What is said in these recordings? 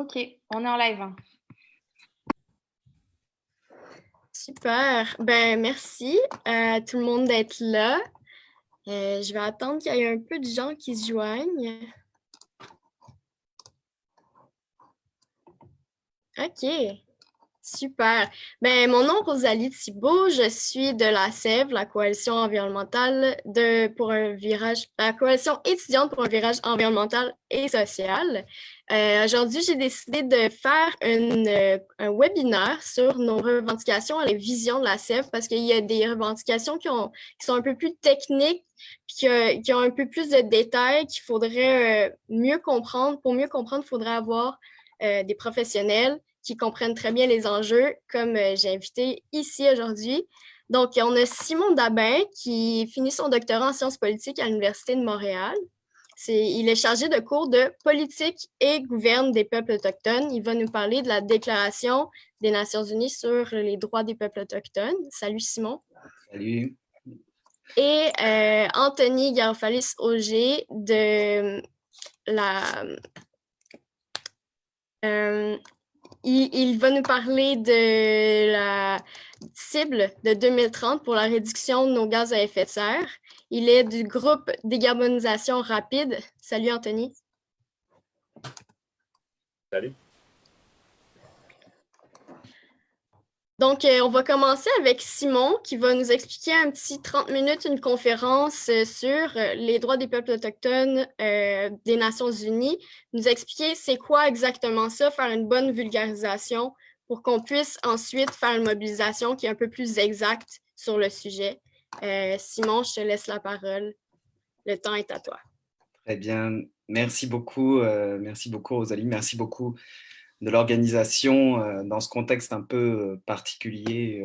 Ok, on est en live. Super. Ben, merci à tout le monde d'être là. Je vais attendre qu'il y ait un peu de gens qui se joignent. OK. Super. Ben, mon nom est Rosalie Thibault. Je suis de la SEV, la coalition environnementale la coalition étudiante pour un virage environnemental et social. Aujourd'hui, j'ai décidé de faire un webinaire sur nos revendications et les visions de la SEV parce qu'il y a des revendications qui sont un peu plus techniques puis qui ont un peu plus de détails qu'il faudrait mieux comprendre. Pour mieux comprendre, il faudrait avoir des professionnels qui comprennent très bien les enjeux, comme j'ai invité ici aujourd'hui. Donc, on a Simon Dabin qui finit son doctorat en sciences politiques à l'Université de Montréal. Il est chargé de cours de politique et gouverne des peuples autochtones. Il va nous parler de la Déclaration des Nations unies sur les droits des peuples autochtones. Salut Simon. Salut. Et Anthony Garofalis-Auger de la... il va nous parler de la cible de 2030 pour la réduction de nos gaz à effet de serre. Il est du groupe Décarbonisation rapide. Salut Anthony. Salut. Donc, on va commencer avec Simon qui va nous expliquer un petit 30 minutes, une conférence sur les droits des peuples autochtones des Nations unies. Nous expliquer c'est quoi exactement ça, faire une bonne vulgarisation pour qu'on puisse ensuite faire une mobilisation qui est un peu plus exacte sur le sujet. Simon, je te laisse la parole. Le temps est à toi. Très bien. Merci beaucoup Rosalie. Merci beaucoup de l'organisation dans ce contexte un peu particulier.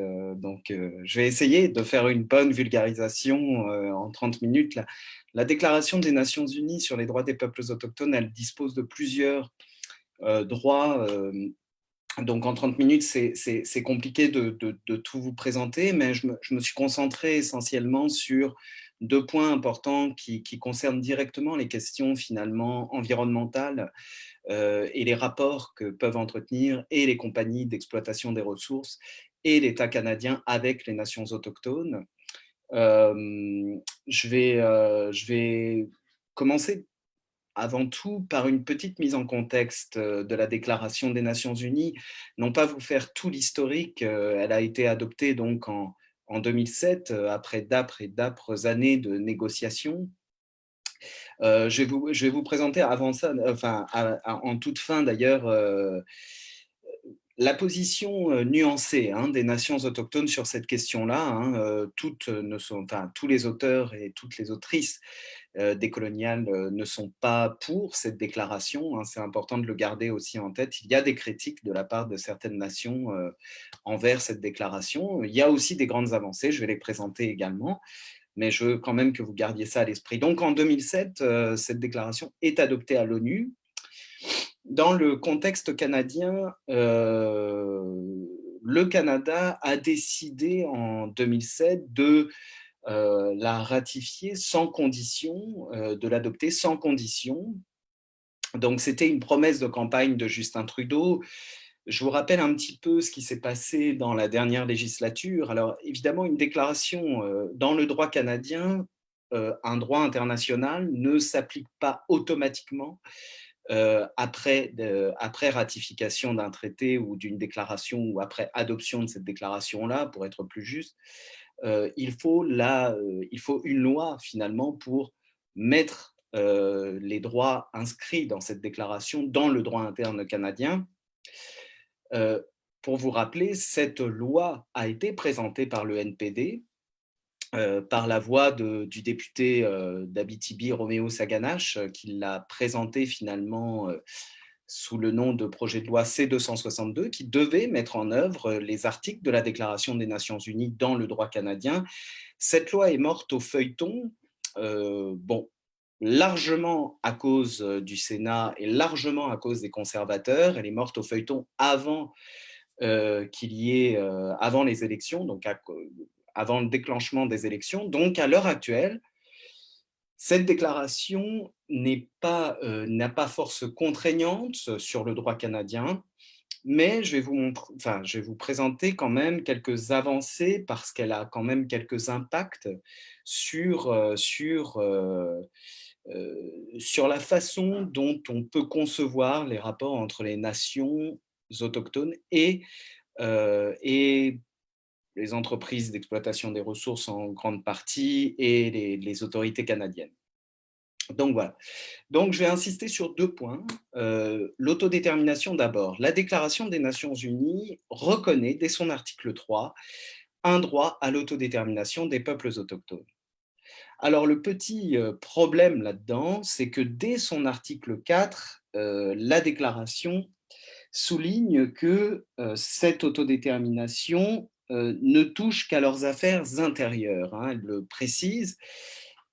Je vais essayer de faire une bonne vulgarisation en 30 minutes. La Déclaration des Nations unies sur les droits des peuples autochtones, elle dispose de plusieurs droits. Donc en 30 minutes, c'est compliqué de tout vous présenter, mais je me suis concentré essentiellement sur deux points importants qui concernent directement les questions finalement environnementales et les rapports que peuvent entretenir et les compagnies d'exploitation des ressources et l'État canadien avec les nations autochtones. Je vais commencer avant tout par une petite mise en contexte de la Déclaration des Nations unies, non pas vous faire tout l'historique, elle a été adoptée donc en 2007, après d'âpres années de négociations. Je vais vous présenter avant ça, enfin en toute fin d'ailleurs, la position nuancée des nations autochtones sur cette question-là. Tous les auteurs et toutes les autrices décoloniales ne sont pas pour cette déclaration. C'est important de le garder aussi en tête. Il y a des critiques de la part de certaines nations envers cette déclaration. Il y a aussi des grandes avancées, je vais les présenter également, mais je veux quand même que vous gardiez ça à l'esprit. Donc en 2007, cette déclaration est adoptée à l'ONU. Dans le contexte canadien, le Canada a décidé en 2007 de la ratifier sans condition, de l'adopter sans condition. Donc, c'était une promesse de campagne de Justin Trudeau. Je vous rappelle un petit peu ce qui s'est passé dans la dernière législature. Alors, évidemment, une déclaration dans le droit canadien, un droit international ne s'applique pas automatiquement après ratification d'un traité ou d'une déclaration ou après adoption de cette déclaration-là, pour être plus juste. Il faut une loi finalement pour mettre les droits inscrits dans cette déclaration dans le droit interne canadien. Pour vous rappeler, cette loi a été présentée par le NPD, par la voix du député d'Abitibi, Roméo Saganache, qui l'a présentée finalement sous le nom de projet de loi C-262, qui devait mettre en œuvre les articles de la Déclaration des Nations unies dans le droit canadien. Cette loi est morte au feuilleton, largement à cause du Sénat et largement à cause des conservateurs. Elle est morte au feuilleton avant avant les élections, donc avant le déclenchement des élections. Donc à l'heure actuelle, Cette déclaration n'a pas force contraignante sur le droit canadien, mais je vais vous présenter quand même quelques avancées parce qu'elle a quand même quelques impacts sur la façon dont on peut concevoir les rapports entre les nations autochtones et les entreprises d'exploitation des ressources en grande partie et les autorités canadiennes. Donc voilà. Donc je vais insister sur 2 points. L'autodétermination d'abord. La Déclaration des Nations unies reconnaît dès son article 3 un droit à l'autodétermination des peuples autochtones. Alors le petit problème là-dedans, c'est que dès son article 4, la déclaration souligne que cette autodétermination ne touche qu'à leurs affaires intérieures, hein, elle le précise.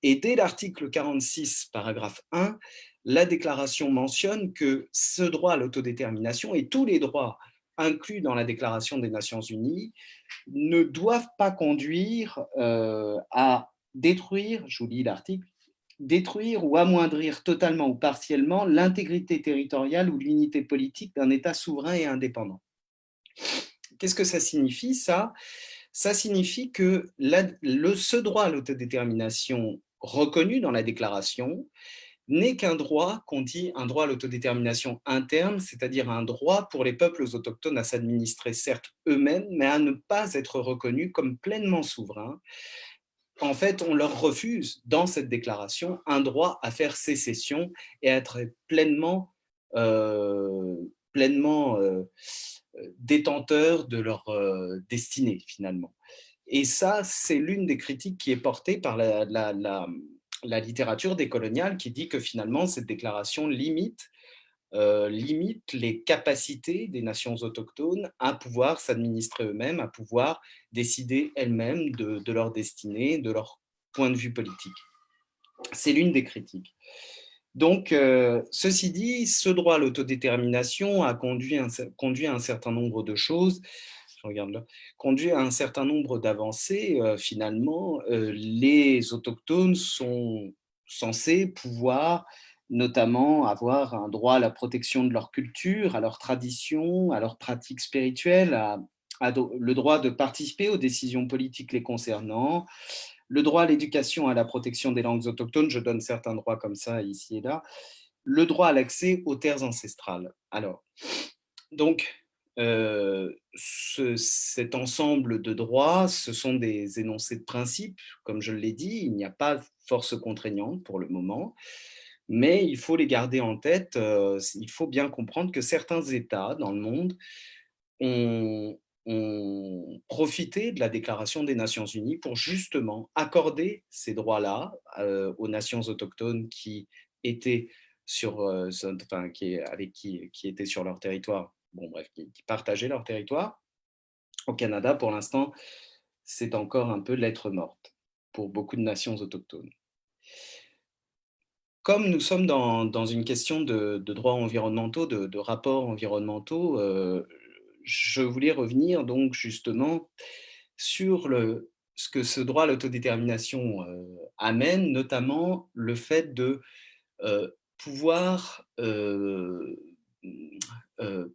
Et dès l'article 46, paragraphe 1, la déclaration mentionne que ce droit à l'autodétermination et tous les droits inclus dans la Déclaration des Nations unies ne doivent pas conduire à détruire, je vous lis l'article, détruire ou amoindrir totalement ou partiellement l'intégrité territoriale ou l'unité politique d'un État souverain et indépendant. Qu'est-ce que ça signifie, ça? Ça signifie que ce droit à l'autodétermination reconnu dans la déclaration n'est qu'un droit qu'on dit un droit à l'autodétermination interne, c'est-à-dire un droit pour les peuples autochtones à s'administrer certes eux-mêmes, mais à ne pas être reconnus comme pleinement souverains. En fait, on leur refuse dans cette déclaration un droit à faire sécession et à être pleinement détenteurs de leur destinée finalement. Et ça, c'est l'une des critiques qui est portée par la littérature décoloniale qui dit que finalement cette déclaration limite les capacités des nations autochtones à pouvoir s'administrer eux-mêmes, à pouvoir décider elles-mêmes de leur destinée, de leur point de vue politique. C'est l'une des critiques. Donc, ceci dit, ce droit à l'autodétermination a conduit à un certain nombre de choses, je regarde là, conduit à un certain nombre d'avancées. Finalement, les autochtones sont censés pouvoir notamment avoir un droit à la protection de leur culture, à leur tradition, à leurs pratiques spirituelles, le droit de participer aux décisions politiques les concernant, le droit à l'éducation, à la protection des langues autochtones, je donne certains droits comme ça ici et là, le droit à l'accès aux terres ancestrales. Alors, donc, cet ensemble de droits, ce sont des énoncés de principe, comme je l'ai dit, il n'y a pas de force contraignante pour le moment, mais il faut les garder en tête, il faut bien comprendre que certains États dans le monde ont, ont profité de la Déclaration des Nations unies pour justement accorder ces droits-là aux nations autochtones qui étaient enfin, qui étaient sur leur territoire, bon bref, qui partageaient leur territoire. Au Canada, pour l'instant, c'est encore un peu lettre morte pour beaucoup de nations autochtones. Comme nous sommes dans une question de droits environnementaux, de rapports environnementaux, je voulais revenir donc justement sur ce que ce droit à l'autodétermination amène, notamment le fait de pouvoir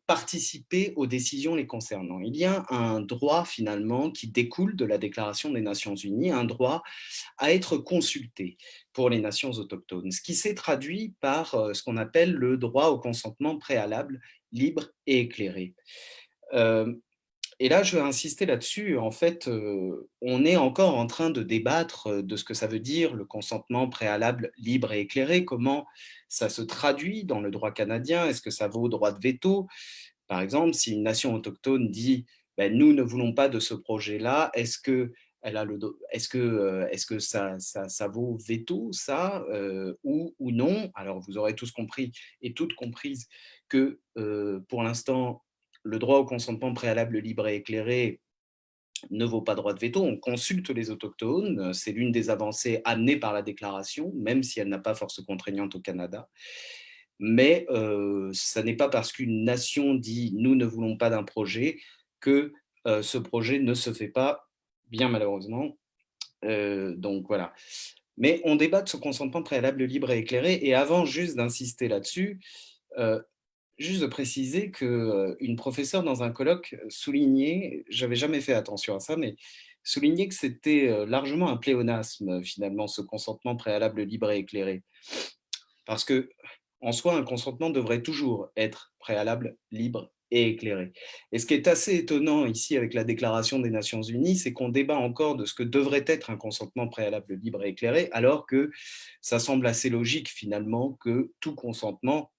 participer aux décisions les concernant. Il y a un droit finalement qui découle de la Déclaration des Nations unies, un droit à être consulté pour les nations autochtones, ce qui s'est traduit par ce qu'on appelle le droit au consentement préalable, libre et éclairé. Euh, et là, je vais insister là-dessus. En fait, on est encore en train de débattre de ce que ça veut dire le consentement préalable libre et éclairé, comment ça se traduit dans le droit canadien, est-ce que ça vaut droit de veto? Par exemple, si une nation autochtone dit ben, nous ne voulons pas de ce projet-là, est-ce que ça vaut veto, ça, ou non? Alors, vous aurez tous compris et toutes comprises que pour l'instant, le droit au consentement préalable libre et éclairé ne vaut pas droit de veto. On consulte les autochtones, c'est l'une des avancées amenées par la déclaration, même si elle n'a pas force contraignante au Canada. Mais ça n'est pas parce qu'une nation dit nous ne voulons pas d'un projet que ce projet ne se fait pas, bien malheureusement. Donc voilà. Mais on débat de ce consentement préalable libre et éclairé. Et avant juste d'insister là-dessus, juste de préciser qu'une professeure dans un colloque soulignait, j'avais jamais fait attention à ça, mais soulignait que c'était largement un pléonasme, finalement, ce consentement préalable libre et éclairé. Parce que, en soi, un consentement devrait toujours être préalable, libre et éclairé. Et ce qui est assez étonnant ici avec la Déclaration des Nations Unies, c'est qu'on débat encore de ce que devrait être un consentement préalable, libre et éclairé, alors que ça semble assez logique finalement que tout consentement,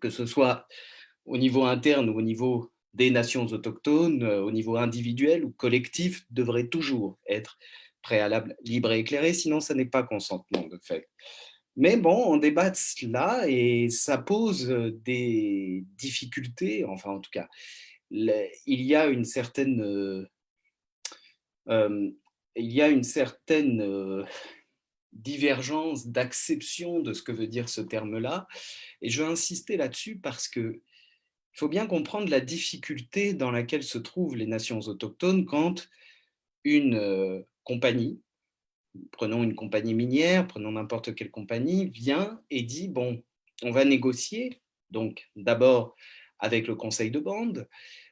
que ce soit au niveau interne ou au niveau des nations autochtones, au niveau individuel ou collectif, devrait toujours être préalable, libre et éclairé, sinon ça n'est pas consentement de fait. Mais bon, on débat de cela et ça pose des difficultés, enfin en tout cas, il y a une certaine, euh, il y a une certaine divergence d'acception de ce que veut dire ce terme-là. Et je veux insister là-dessus parce que il faut bien comprendre la difficulté dans laquelle se trouvent les nations autochtones quand une compagnie, prenons une compagnie minière, prenons n'importe quelle compagnie, vient et dit, bon, on va négocier, donc d'abord avec le conseil de bande,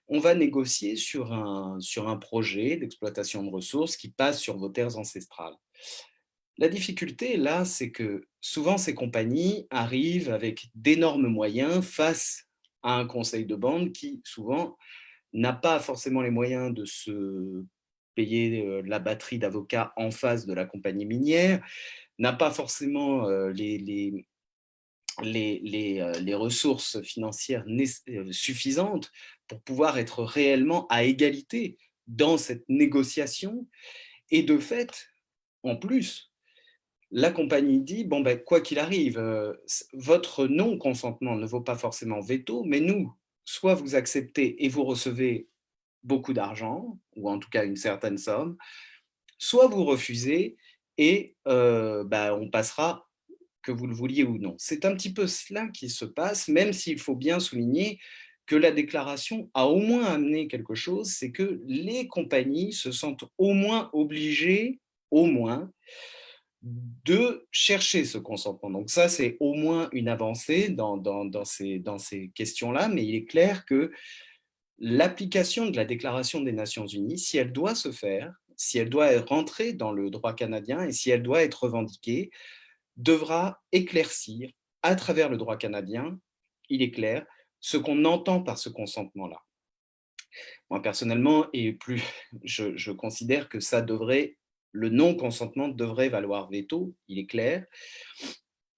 on va négocier sur un projet d'exploitation de ressources qui passe sur vos terres ancestrales. La difficulté, là, c'est que souvent ces compagnies arrivent avec d'énormes moyens face à un conseil de bande qui, souvent, n'a pas forcément les moyens de se payer la batterie d'avocats en face de la compagnie minière, n'a pas forcément les ressources financières suffisantes pour pouvoir être réellement à égalité dans cette négociation. Et de fait, en plus, la compagnie dit, bon, ben, quoi qu'il arrive, votre non-consentement ne vaut pas forcément veto, mais nous, soit vous acceptez et vous recevez beaucoup d'argent, ou en tout cas une certaine somme, soit vous refusez et bah, on passera que vous le vouliez ou non. C'est un petit peu cela qui se passe, même s'il faut bien souligner que la déclaration a au moins amené quelque chose, c'est que les compagnies se sentent au moins obligées, au moins, de chercher ce consentement. Donc ça, c'est au moins une avancée dans ces questions-là, mais il est clair que l'application de la Déclaration des Nations Unies, si elle doit se faire, si elle doit rentrer dans le droit canadien et si elle doit être revendiquée, devra éclaircir à travers le droit canadien, il est clair, ce qu'on entend par ce consentement-là. Moi, personnellement, et plus, je considère que ça devrait, le non-consentement devrait valoir veto, il est clair.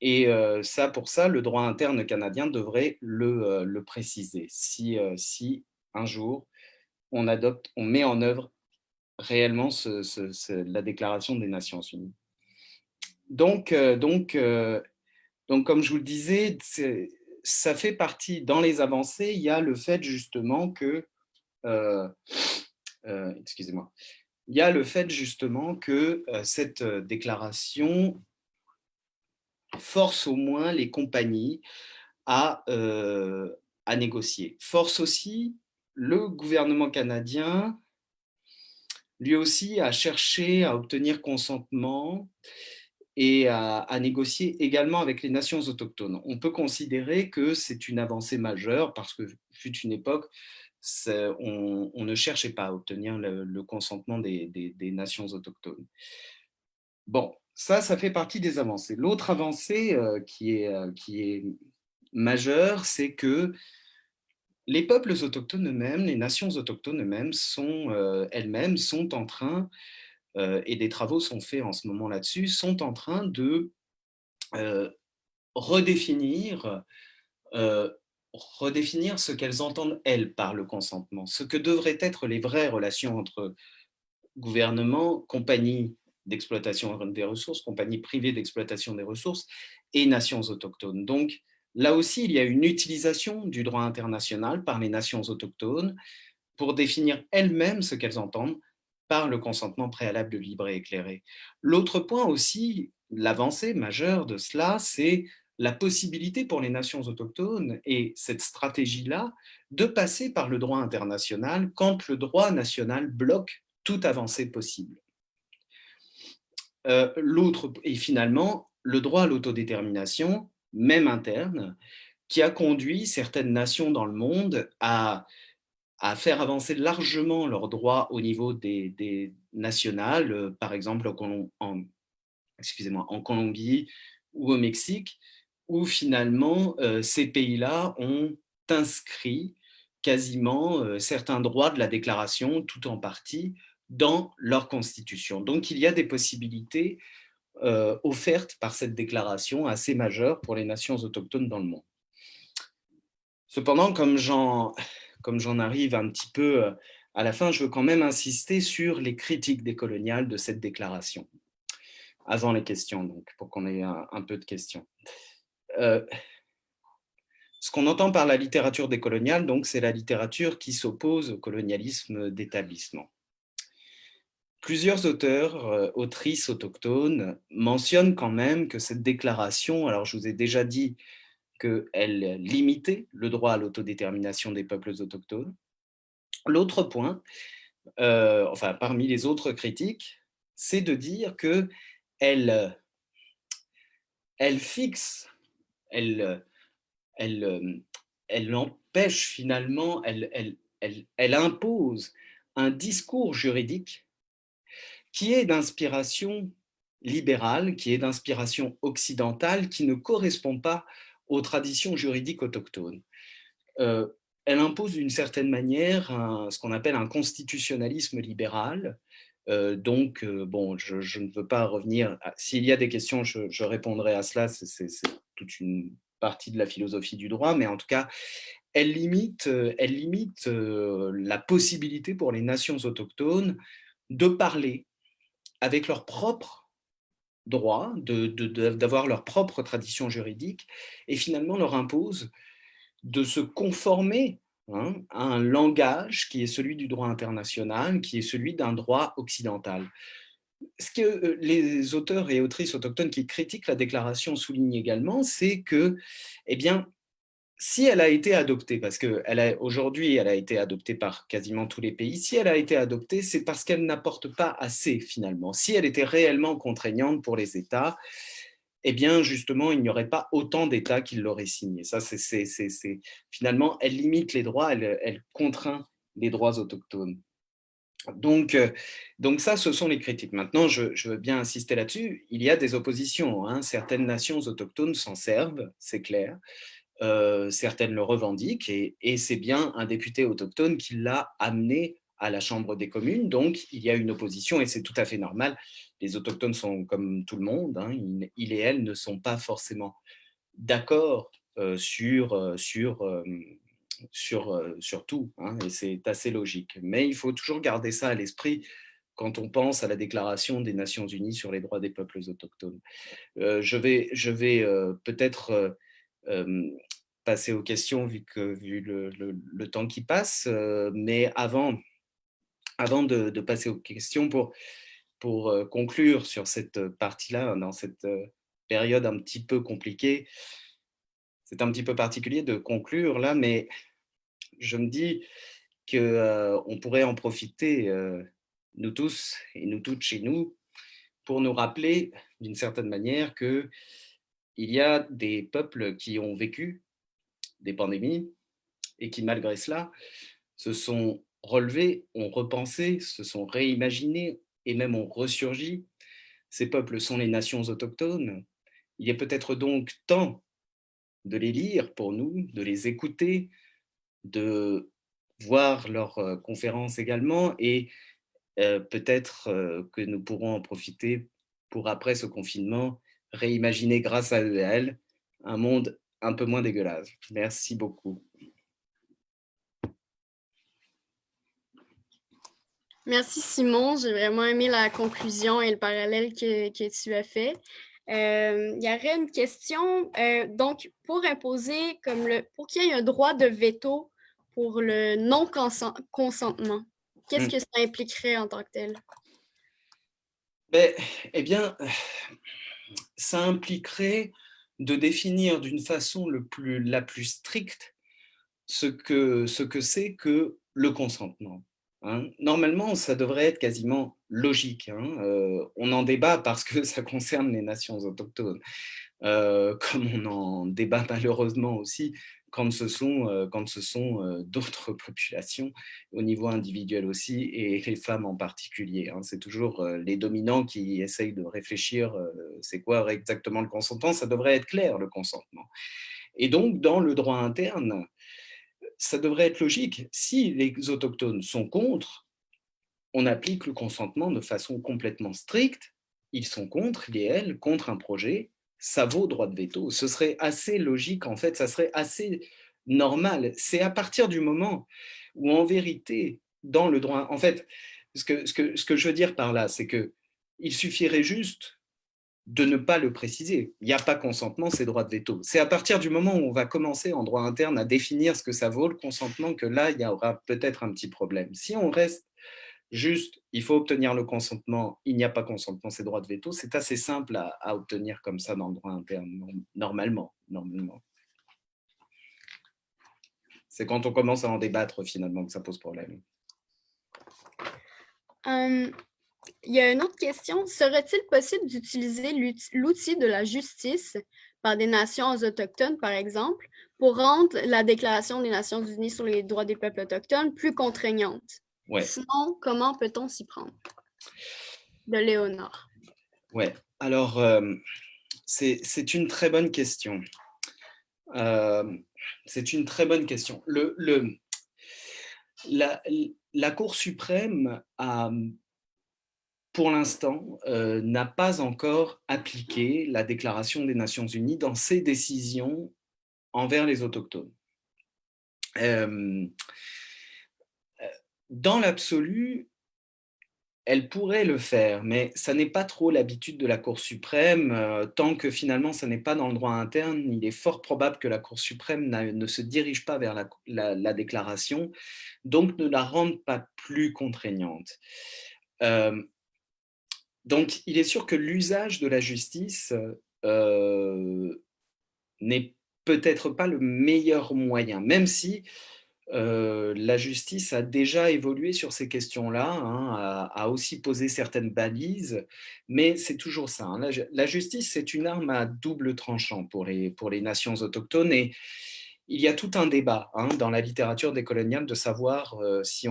Et ça, pour ça, le droit interne canadien devrait le préciser. Si un jour, on adopte, on met en œuvre réellement la Déclaration des Nations Unies. Donc, comme je vous le disais, ça fait partie, dans les avancées, il y a le fait justement que, euh, excusez-moi, il y a le fait justement que cette déclaration force au moins les compagnies à, à négocier. Force aussi le gouvernement canadien, lui aussi, à chercher à obtenir consentement et à négocier également avec les nations autochtones. On peut considérer que c'est une avancée majeure parce que fut une époque, on ne cherchait pas à obtenir le consentement des nations autochtones. Bon, ça fait partie des avancées. L'autre avancée qui est majeure, c'est que les peuples autochtones eux-mêmes, les nations autochtones eux-mêmes elles-mêmes sont en train, et des travaux sont faits en ce moment là-dessus, sont en train de euh, redéfinir, euh, redéfinir ce qu'elles entendent, elles, par le consentement, ce que devraient être les vraies relations entre gouvernement, compagnie d'exploitation des ressources, compagnie privée d'exploitation des ressources et nations autochtones. Donc, là aussi, il y a une utilisation du droit international par les nations autochtones pour définir elles-mêmes ce qu'elles entendent par le consentement préalable libre et éclairé. L'autre point aussi, l'avancée majeure de cela, c'est la possibilité pour les nations autochtones et cette stratégie-là de passer par le droit international quand le droit national bloque toute avancée possible. l'autre, et finalement, le droit à l'autodétermination, même interne, qui a conduit certaines nations dans le monde à faire avancer largement leurs droits au niveau des nationales, par exemple en Colombie ou au Mexique, où finalement ces pays-là ont inscrit quasiment certains droits de la déclaration, tout en partie, dans leur constitution. Donc il y a des possibilités offertes par cette déclaration assez majeure pour les nations autochtones dans le monde. Cependant, comme j'en arrive un petit peu à la fin, je veux quand même insister sur les critiques décoloniales de cette déclaration, avant les questions, donc, pour qu'on ait un peu de questions. Ce qu'on entend par la littérature décoloniale, donc, c'est la littérature qui s'oppose au colonialisme d'établissement. Plusieurs auteurs, autrices autochtones mentionnent quand même que cette déclaration, alors je vous ai déjà dit qu'elle limitait le droit à l'autodétermination des peuples autochtones. L'autre point, enfin parmi les autres critiques, c'est de dire qu'elle fixe, elle, elle empêche finalement, elle impose un discours juridique qui est d'inspiration libérale, qui est d'inspiration occidentale, qui ne correspond pas aux traditions juridiques autochtones. Elle impose d'une certaine manière ce qu'on appelle un constitutionnalisme libéral. Bon, je ne veux pas revenir. S'il y a des questions, je répondrai à cela. C'est toute une partie de la philosophie du droit, mais en tout cas, elle limite la possibilité pour les nations autochtones de parler avec leurs propres droits, d'avoir leur propre tradition juridique, et finalement leur impose de se conformer à un langage qui est celui du droit international, qui est celui d'un droit occidental. Ce que les auteurs et autrices autochtones qui critiquent la déclaration soulignent également, c'est que, eh bien, si elle a été adoptée, parce qu'aujourd'hui elle a été adoptée par quasiment tous les pays, si elle a été adoptée, c'est parce qu'elle n'apporte pas assez finalement. Si elle était réellement contraignante pour les États, eh bien justement, il n'y aurait pas autant d'États qui l'auraient signée. Ça, finalement, elle limite les droits, elle contraint les droits autochtones. Donc ça, ce sont les critiques. Maintenant, je veux bien insister là-dessus, il y a des oppositions. Certaines nations autochtones s'en servent, c'est clair. Certaines le revendiquent, et c'est bien un député autochtone qui l'a amené à la Chambre des communes, donc il y a une opposition et c'est tout à fait normal. Les autochtones sont comme tout le monde, ils et elles ne sont pas forcément d'accord sur tout, et c'est assez logique. Mais il faut toujours garder ça à l'esprit quand on pense à la Déclaration des Nations Unies sur les droits des peuples autochtones. Je vais peut-être passer aux questions vu le temps qui passe, mais avant de passer aux questions, pour conclure sur cette partie-là, dans cette période un petit peu compliquée, c'est un petit peu particulier de conclure là, mais je me dis qu'on pourrait en profiter, nous tous et nous toutes chez nous, pour nous rappeler d'une certaine manière qu'il y a des peuples qui ont vécu des pandémies et qui, malgré cela, se sont relevés, ont repensé, se sont réimaginés et même ont ressurgi. Ces peuples sont les nations autochtones. Il est peut-être donc temps de les lire pour nous, de les écouter, de voir leurs conférences également, et peut-être que nous pourrons en profiter pour, après ce confinement, réimaginer grâce à eux et à elles un monde un peu moins dégueulasse. Merci beaucoup. Merci Simon, j'ai vraiment aimé la conclusion et le parallèle que tu as fait. Il y aurait une question, donc pour imposer, pour qu'il y ait un droit de veto pour le non-consentement, qu'est-ce que ça impliquerait en tant que tel? Eh bien, ça impliquerait de définir d'une façon la plus stricte ce que c'est que le consentement. hein. Normalement, ça devrait être quasiment logique, hein. On en débat parce que ça concerne les nations autochtones, comme on en débat malheureusement aussi quand ce sont d'autres populations, au niveau individuel aussi, et les femmes en particulier, hein. C'est toujours les dominants qui essayent de réfléchir, c'est quoi exactement le consentement? Ça devrait être clair, le consentement. Et donc, dans le droit interne, ça devrait être logique. Si les autochtones sont contre, on applique le consentement de façon complètement stricte. Ils sont contre, il et elle, contre un projet, ça vaut droit de veto. Ce serait assez logique, en fait, ça serait assez normal. C'est à partir du moment où, en vérité, dans le droit, en fait, ce que je veux dire par là, c'est que il suffirait juste de ne pas le préciser. Il n'y a pas consentement, c'est droit de veto. C'est à partir du moment où on va commencer en droit interne à définir ce que ça vaut, le consentement, que là, il y aura peut-être un petit problème. Si on reste juste, il faut obtenir le consentement, il n'y a pas consentement, c'est droit de veto, c'est assez simple à obtenir comme ça dans le droit interne, normalement. C'est quand on commence à en débattre finalement que ça pose problème. Il y a une autre question. Serait-il possible d'utiliser l'outil de la justice par des nations autochtones, par exemple, pour rendre la Déclaration des Nations unies sur les droits des peuples autochtones plus contraignante? Ouais. Sinon, comment peut-on s'y prendre? De Léonore. Ouais, alors c'est une très bonne question. C'est une très bonne question. La Cour suprême a, pour l'instant, n'a pas encore appliqué la Déclaration des Nations unies dans ses décisions envers les autochtones. Dans l'absolu, elle pourrait le faire, mais ça n'est pas trop l'habitude de la Cour suprême. Tant que finalement ça n'est pas dans le droit interne, il est fort probable que la Cour suprême ne se dirige pas vers la déclaration, donc ne la rende pas plus contraignante. Donc il est sûr que l'usage de la justice n'est peut-être pas le meilleur moyen, même si la justice a déjà évolué sur ces questions-là, hein, a aussi posé certaines balises, mais c'est toujours ça, hein. La justice, c'est une arme à double tranchant pour les nations autochtones, et il y a tout un débat, hein, dans la littérature décoloniale de savoir si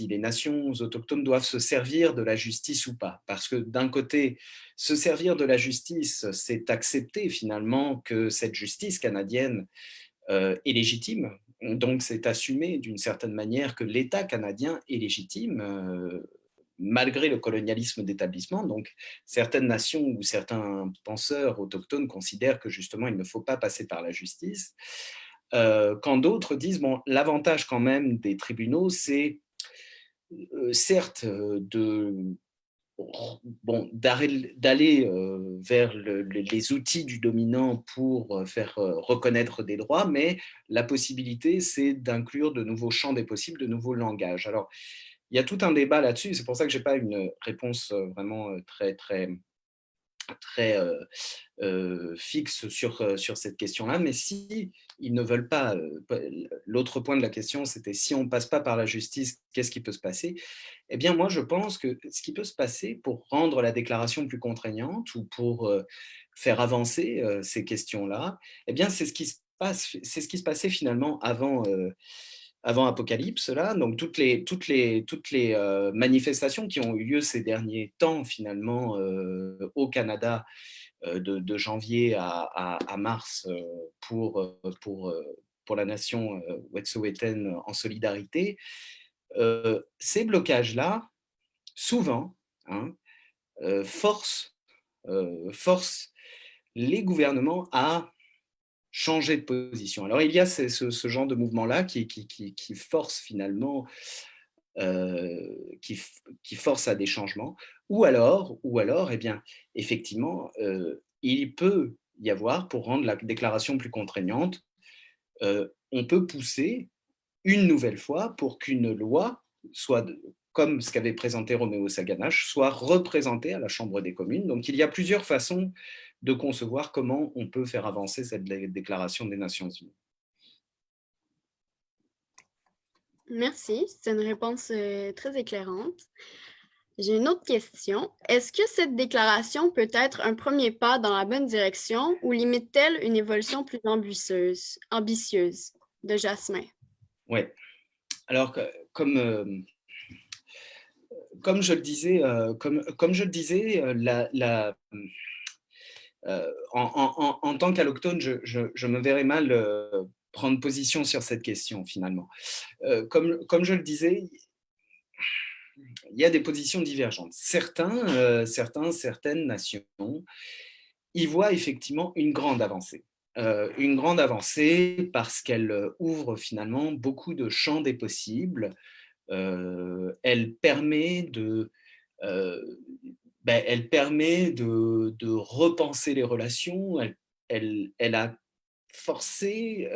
les nations autochtones doivent se servir de la justice ou pas. Parce que d'un côté, se servir de la justice, c'est accepter finalement que cette justice canadienne est légitime. Donc, c'est assumé d'une certaine manière que l'État canadien est légitime, malgré le colonialisme d'établissement. Donc, certaines nations ou certains penseurs autochtones considèrent que justement, il ne faut pas passer par la justice. Quand d'autres disent, bon, l'avantage quand même des tribunaux, c'est certes d'aller vers les outils du dominant pour faire reconnaître des droits, mais la possibilité, c'est d'inclure de nouveaux champs des possibles, de nouveaux langages. Alors, il y a tout un débat là-dessus, c'est pour ça que je n'ai pas une réponse vraiment très fixe sur cette question-là, mais si ils ne veulent pas, l'autre point de la question, c'était si on ne passe pas par la justice, qu'est-ce qui peut se passer? Eh bien, moi, je pense que ce qui peut se passer pour rendre la déclaration plus contraignante ou pour faire avancer ces questions-là, eh bien, c'est ce qui se passe, c'est ce qui se passait finalement avant Apocalypse, là, donc toutes les manifestations qui ont eu lieu ces derniers temps, finalement, au Canada, de janvier à mars, pour la nation wet'suwet'en en solidarité, ces blocages-là, souvent, hein, forcent les gouvernements à changer de position. Alors, il y a ce genre de mouvement-là qui force finalement, qui force à des changements. Ou alors, eh bien, effectivement, il peut y avoir, pour rendre la déclaration plus contraignante, on peut pousser une nouvelle fois pour qu'une loi soit, comme ce qu'avait présenté Roméo Saganache, soit représentée à la Chambre des communes. Donc il y a plusieurs façons de concevoir comment on peut faire avancer cette déclaration des Nations unies. Merci, c'est une réponse très éclairante. J'ai une autre question. Est-ce que cette déclaration peut être un premier pas dans la bonne direction ou limite-t-elle une évolution plus ambitieuse de Jasmin? Oui. Alors, comme je le disais, comme je le disais, en tant qu'allochtone, je me verrais mal prendre position sur cette question finalement. Comme je le disais, il y a des positions divergentes. Certaines nations y voient effectivement une grande avancée parce qu'elle ouvre finalement beaucoup de champs des possibles. Elle permet euh, de repenser les relations. Elle a forcé,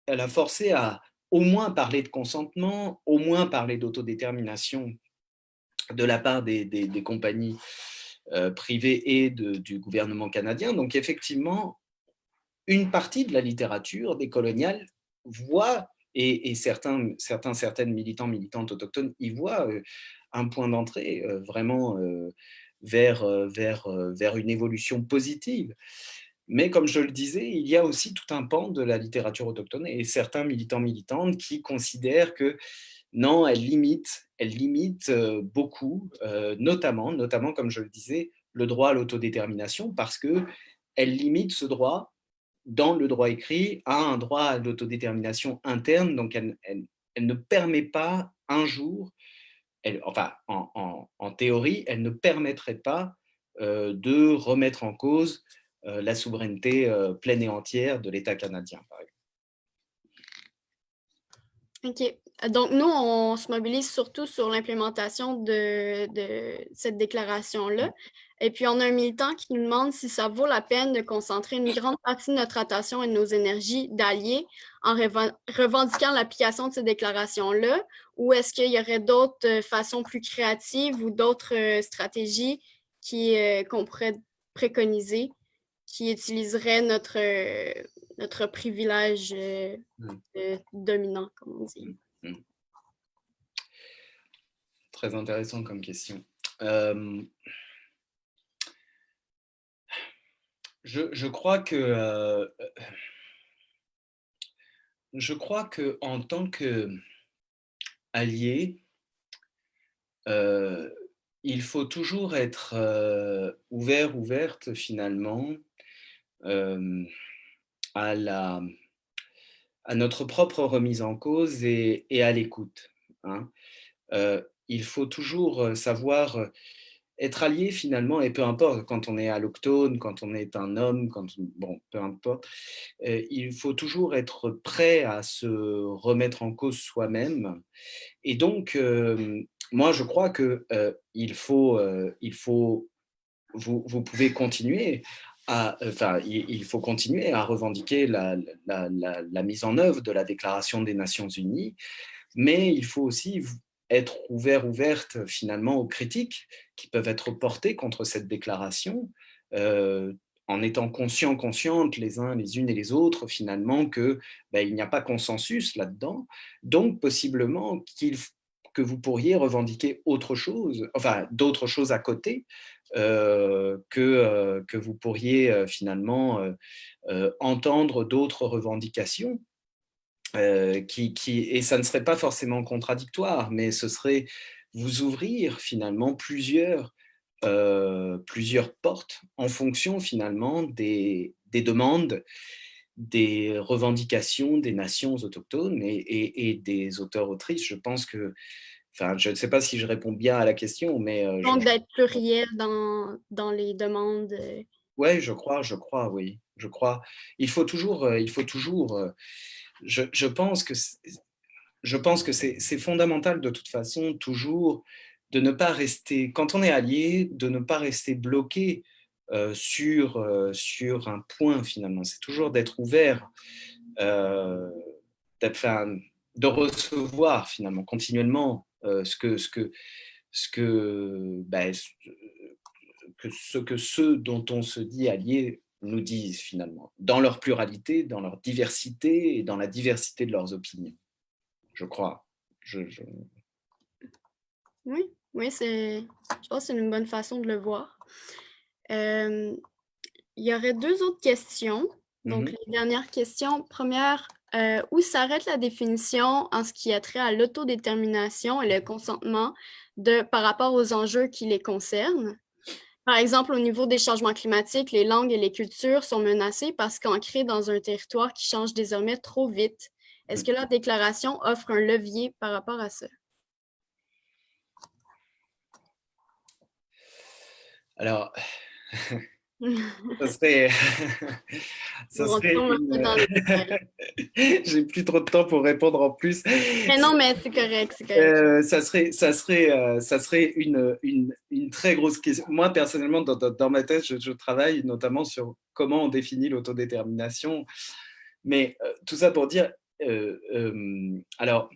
elle a forcé à au moins parler de consentement, au moins parler d'autodétermination de la part des compagnies privées et du gouvernement canadien. Donc effectivement, une partie de la littérature décoloniale voit, et certaines militants, militantes autochtones y voient un point d'entrée vraiment vers une évolution positive. Mais comme je le disais, il y a aussi tout un pan de la littérature autochtone et certains militants, militantes qui considèrent que non, elle limite beaucoup, notamment, comme je le disais, le droit à l'autodétermination, parce que elle limite ce droit dans le droit écrit à un droit à l'autodétermination interne, donc elle ne permet pas un jour, enfin en théorie, elle ne permettrait pas de remettre en cause la souveraineté pleine et entière de l'État canadien, par exemple. OK. Donc, nous, on se mobilise surtout sur l'implémentation de cette déclaration-là. Et puis, on a un militant qui nous demande si ça vaut la peine de concentrer une grande partie de notre attention et de nos énergies d'alliés en revendiquant l'application de cette déclaration-là, ou est-ce qu'il y aurait d'autres façons plus créatives ou d'autres stratégies qu'on pourrait préconiser qui utiliseraient notre privilège dominant, comme on dit. Mmh. Très intéressant comme question. Euh, je crois que en tant qu'allié, il faut toujours être ouverte finalement euh, à à notre propre remise en cause et à l'écoute, hein. Il faut toujours savoir être allié finalement, et peu importe, quand on est allochtone, quand on est un homme, bon, peu importe, il faut toujours être prêt à se remettre en cause soi-même. Et donc, moi, je crois que il faut vous pouvez continuer enfin, il faut continuer à revendiquer la mise en œuvre de la Déclaration des Nations Unies, mais il faut aussi être ouverte finalement aux critiques qui peuvent être portées contre cette déclaration, euh, en étant conscientes les uns, les unes et les autres, finalement, que il n'y a pas consensus là-dedans, donc possiblement que vous pourriez revendiquer autre chose, enfin d'autres choses à côté, que vous pourriez finalement entendre d'autres revendications et ça ne serait pas forcément contradictoire, mais ce serait vous ouvrir finalement plusieurs portes en fonction finalement des demandes, des revendications des nations autochtones et des auteurs-autrices. Je pense que, enfin, je ne sais pas si je réponds bien à la question, mais Donc, d'être pluriel dans les demandes. ouais, oui, je crois. Il faut toujours. Je pense que c'est fondamental de toute façon, toujours, de ne pas rester, quand on est allié, de ne pas rester bloqué sur un point finalement. C'est toujours d'être ouvert, euh, enfin, de recevoir finalement continuellement ce que ceux dont on se dit alliés nous disent finalement, dans leur pluralité, dans leur diversité et dans la diversité de leurs opinions. je crois. Oui, oui, je pense que c'est une bonne façon de le voir. Il y aurait deux autres questions. Donc, les dernières questions. Première, où s'arrête la définition en ce qui a trait à l'autodétermination et le consentement par rapport aux enjeux qui les concernent? Par exemple, au niveau des changements climatiques, les langues et les cultures sont menacées parce qu'ancrées dans un territoire qui change désormais trop vite. Est-ce que la déclaration offre un levier par rapport à ça? Alors, ça serait, j'ai plus trop de temps pour répondre en plus. Mais non, mais c'est correct, c'est correct. Ça serait une très grosse question. Moi, personnellement, dans ma tête, je travaille notamment sur comment on définit l'autodétermination. Mais tout ça pour dire, alors,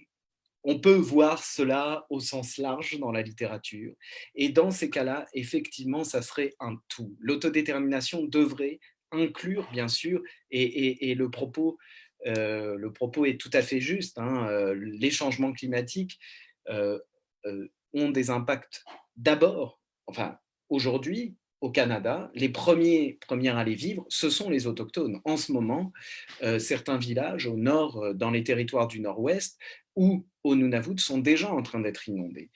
on peut voir cela au sens large dans la littérature. Et dans ces cas-là, effectivement, ça serait un tout. L'autodétermination devrait inclure, bien sûr, et le propos est tout à fait juste. Hein, les changements climatiques ont des impacts d'abord, enfin, aujourd'hui, au Canada, les premiers à les vivre, ce sont les autochtones. En ce moment, certains villages au nord, dans les territoires du nord-ouest, ou au Nunavut sont déjà en train d'être inondés.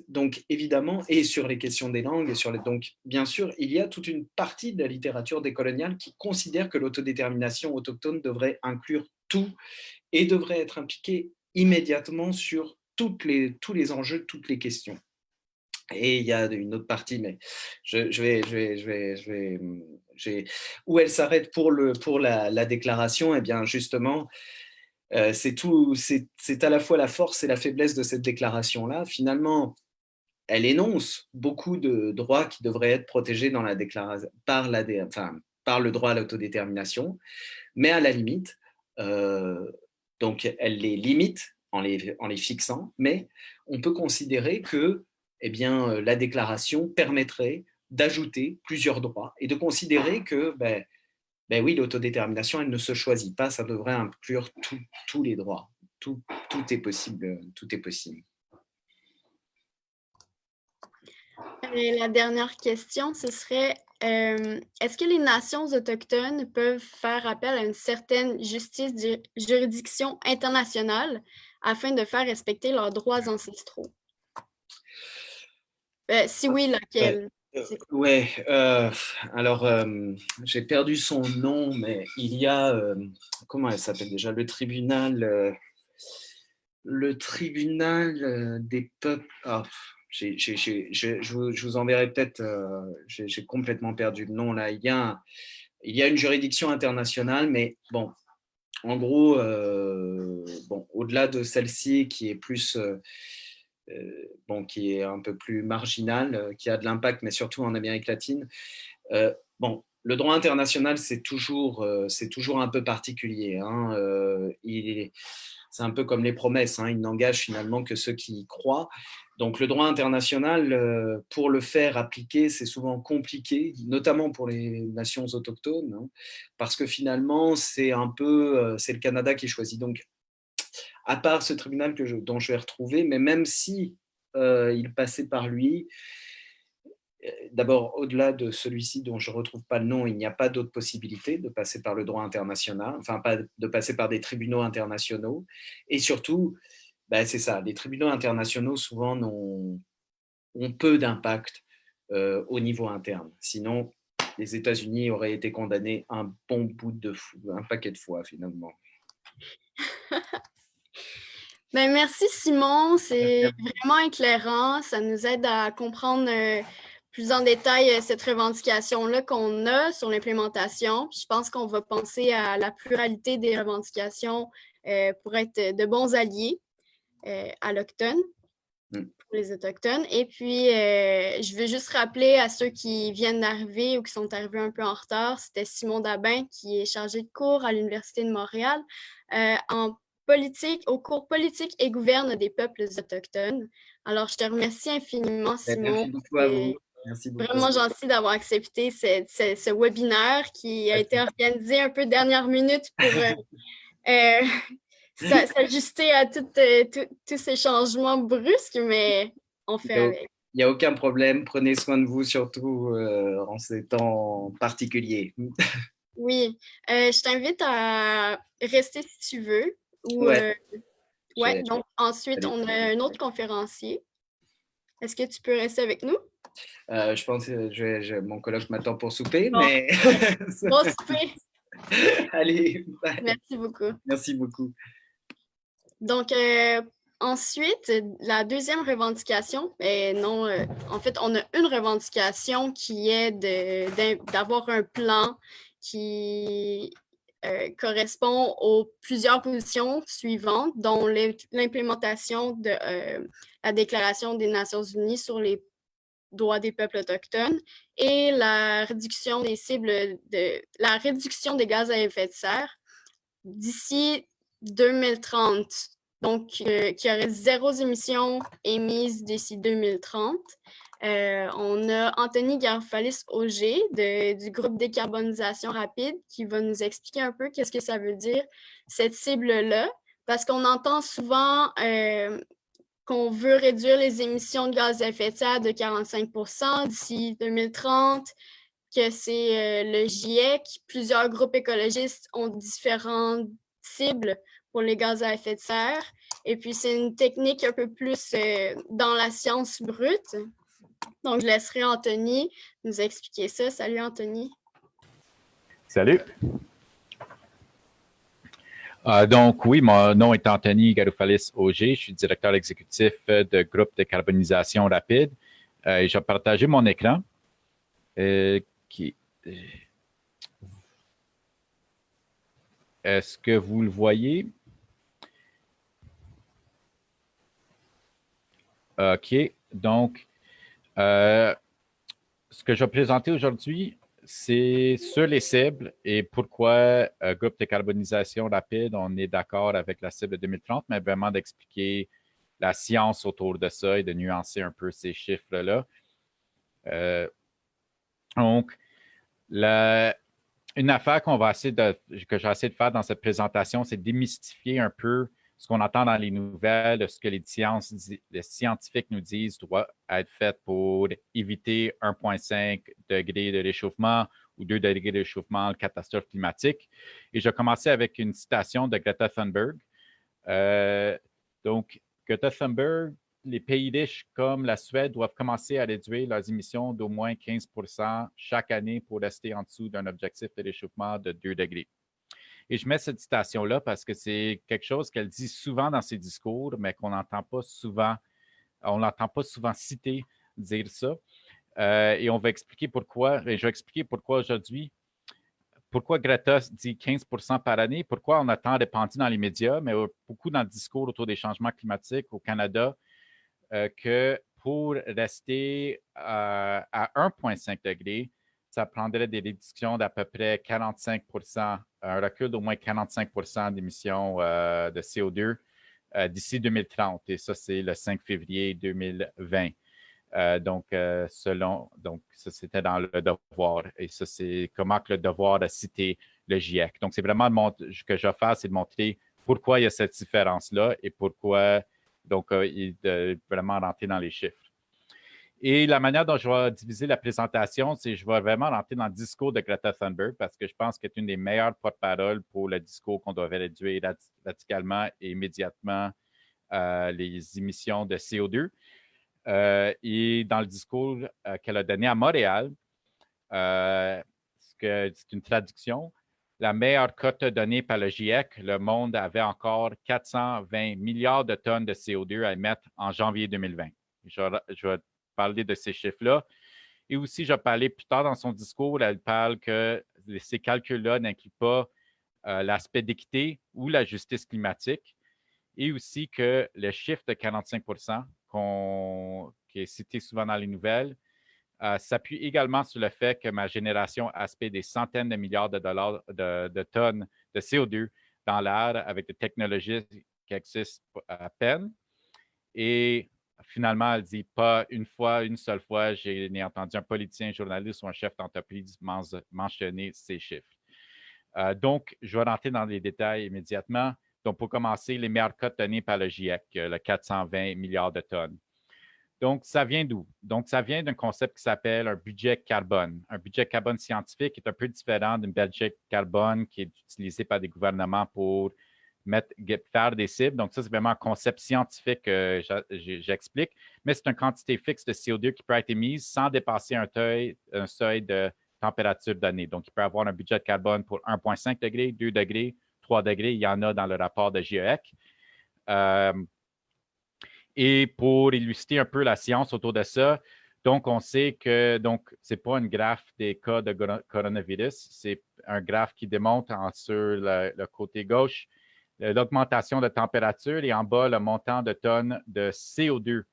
Donc évidemment, et sur les questions des langues, donc bien sûr, il y a toute une partie de la littérature décoloniale qui considère que l'autodétermination autochtone devrait inclure tout et devrait être impliquée immédiatement sur tous les enjeux, toutes les questions. Et il y a une autre partie, mais où elle s'arrête pour la déclaration. Eh bien, justement, c'est à la fois la force et la faiblesse de cette déclaration-là. Finalement, elle énonce beaucoup de droits qui devraient être protégés dans la déclaration, par le droit à l'autodétermination, mais à la limite, donc elle les limite en les fixant, mais on peut considérer que eh bien, la déclaration permettrait d'ajouter plusieurs droits et de considérer que oui, l'autodétermination, elle ne se choisit pas, ça devrait inclure tous les droits. Tout est possible, tout est possible. Et la dernière question, ce serait, est-ce que les nations autochtones peuvent faire appel à une certaine juridiction internationale afin de faire respecter leurs droits ancestraux? Si oui, laquelle? Ouais, alors j'ai perdu son nom, mais il y a, comment elle s'appelle déjà, le tribunal des peuples. Oh, je vous enverrai peut-être, j'ai complètement perdu le nom là. Il y a une juridiction internationale, mais bon, en gros, bon, au-delà de celle-ci qui est plus bon, qui est un peu plus marginal, qui a de l'impact, mais surtout en Amérique latine. Bon, le droit international, c'est toujours un peu particulier. Hein. C'est un peu comme les promesses, hein. Il n'engage finalement que ceux qui y croient. Donc le droit international, pour le faire appliquer, c'est souvent compliqué, notamment pour les nations autochtones, hein, parce que finalement, c'est le Canada qui choisit. Donc à part ce tribunal dont je vais retrouver, mais même si il passait par lui, d'abord, au-delà de celui-ci dont je ne retrouve pas le nom, il n'y a pas d'autre possibilité de passer par le droit international, enfin, pas de passer par des tribunaux internationaux. Et surtout, c'est ça, les tribunaux internationaux, souvent, ont peu d'impact au niveau interne. Sinon, les États-Unis auraient été condamnés un paquet de fois, finalement. Merci Simon, c'est vraiment éclairant. Ça nous aide à comprendre plus en détail cette revendication-là qu'on a sur l'implémentation. Je pense qu'on va penser à la pluralité des revendications pour être de bons alliés à l'Octone, pour les Autochtones. Et puis, je veux juste rappeler à ceux qui viennent d'arriver ou qui sont arrivés un peu en retard, c'était Simon Dabin qui est chargé de cours à l'Université de Montréal au cours politique et gouverne des peuples autochtones. Alors, je te remercie infiniment, Simon. Merci beaucoup à vous. Merci beaucoup. Vraiment gentil d'avoir accepté ce webinaire qui a été organisé un peu dernière minute pour s'ajuster à tous ces changements brusques, mais on fait avec. Il n'y a aucun problème. Prenez soin de vous, surtout en ces temps particuliers. Oui, je t'invite à rester si tu veux. Ou, Ouais, ouais, j'ai- donc ensuite, allez. on a un autre conférencier. Est-ce que tu peux rester avec nous? Je pense que mon coloc m'attend pour souper, Bon, mais bon souper. allez, bye. Merci beaucoup. Merci beaucoup. Donc, ensuite, la deuxième revendication, non, en fait, on a une revendication qui est d'avoir un plan qui correspond aux plusieurs positions suivantes, dont l'implémentation de la Déclaration des Nations Unies sur les droits des peuples autochtones et la réduction des la réduction des gaz à effet de serre d'ici 2030. Donc, qu'il y aurait zéro émission émise d'ici 2030. On a Anthony Garfalis-Auger du groupe Décarbonisation rapide qui va nous expliquer un peu qu'est-ce que ça veut dire, cette cible-là, parce qu'on entend souvent qu'on veut réduire les émissions de gaz à effet de serre de 45 d'ici 2030, que c'est le GIEC. Plusieurs groupes écologistes ont différentes cibles pour les gaz à effet de serre. Et puis, c'est une technique un peu plus dans la science brute. Donc, je laisserai Anthony nous expliquer ça. Salut, Anthony. Salut. Donc, oui, mon nom est Anthony Garoufalis-Auger. Je suis directeur exécutif de groupe de carbonisation rapide. Et je vais partager mon écran. Est-ce que vous le voyez? OK. Donc, ce que je vais présenter aujourd'hui, c'est sur les cibles et pourquoi groupe de carbonisation rapide, on est d'accord avec la cible de 2030, mais vraiment d'expliquer la science autour de ça et de nuancer un peu ces chiffres-là. Donc, une affaire que j'ai essayé de faire dans cette présentation, c'est démystifier un peu ce qu'on entend dans les nouvelles, ce que les scientifiques nous disent doit être fait pour éviter 1,5 degré de réchauffement ou 2 degrés de réchauffement, catastrophe climatique. Et je vais commencer avec une citation de Greta Thunberg. Donc, Greta Thunberg, les pays riches comme la Suède doivent commencer à réduire leurs émissions d'au moins 15 chaque année pour rester en dessous d'un objectif de réchauffement de 2 degrés. Et je mets cette citation-là parce que c'est quelque chose qu'elle dit souvent dans ses discours, mais qu'on n'entend pas souvent, on n'entend pas souvent citer dire ça. Et on va expliquer pourquoi, et je vais expliquer pourquoi aujourd'hui, pourquoi Greta dit 15 par année, pourquoi on a tant répandu dans les médias, mais beaucoup dans le discours autour des changements climatiques au Canada, que pour rester à 1,5 degré, ça prendrait des réductions d'à peu près 45 un recul d'au moins 45 d'émissions de CO2 d'ici 2030. Et ça, c'est le 5 février 2020. Donc, ça, c'était dans le devoir. Et ça, c'est comment que le devoir a cité le GIEC. Donc, c'est vraiment ce que je vais faire, c'est de montrer pourquoi il y a cette différence-là et pourquoi, donc, vraiment rentrer dans les chiffres. Et la manière dont je vais diviser la présentation, c'est que je vais vraiment rentrer dans le discours de Greta Thunberg parce que je pense qu'elle est une des meilleures porte-paroles pour le discours qu'on doit réduire radicalement et immédiatement les émissions de CO2. Et dans le discours qu'elle a donné à Montréal, c'est une traduction, la meilleure cote donnée par le GIEC, le monde avait encore 420 milliards de tonnes de CO2 à émettre en janvier 2020. Je vais parler de ces chiffres-là. Et aussi, je vais parler plus tard dans son discours, elle parle que ces calculs-là n'incluent pas l'aspect d'équité ou la justice climatique et aussi que le chiffre de 45 qui est cité souvent dans les nouvelles s'appuie également sur le fait que ma génération aspire des centaines de milliards de dollars de tonnes de CO2 dans l'air avec des technologies qui existent à peine. Et finalement, elle dit pas une seule fois, j'ai entendu un politicien, un journaliste ou un chef d'entreprise mentionner ces chiffres. Donc, je vais rentrer dans les détails immédiatement. Donc, pour commencer, les meilleures cotes données par le GIEC, le 420 milliards de tonnes. Donc, ça vient d'où? Donc, ça vient d'un concept qui s'appelle un budget carbone. Un budget carbone scientifique est un peu différent d'un budget carbone qui est utilisé par des gouvernements pour faire des cibles. Donc, ça, c'est vraiment un concept scientifique que j'explique, mais c'est une quantité fixe de CO2 qui peut être émise sans dépasser un seuil de température donnée. Donc, il peut avoir un budget de carbone pour 1,5 degrés, 2 degrés, 3 degrés. Il y en a dans le rapport de GIEC. Et pour illustrer un peu la science autour de ça, donc on sait que ce n'est pas une graphe des cas de coronavirus, c'est un graphe qui démontre sur le côté gauche l'augmentation de température et en bas le montant de tonnes de CO2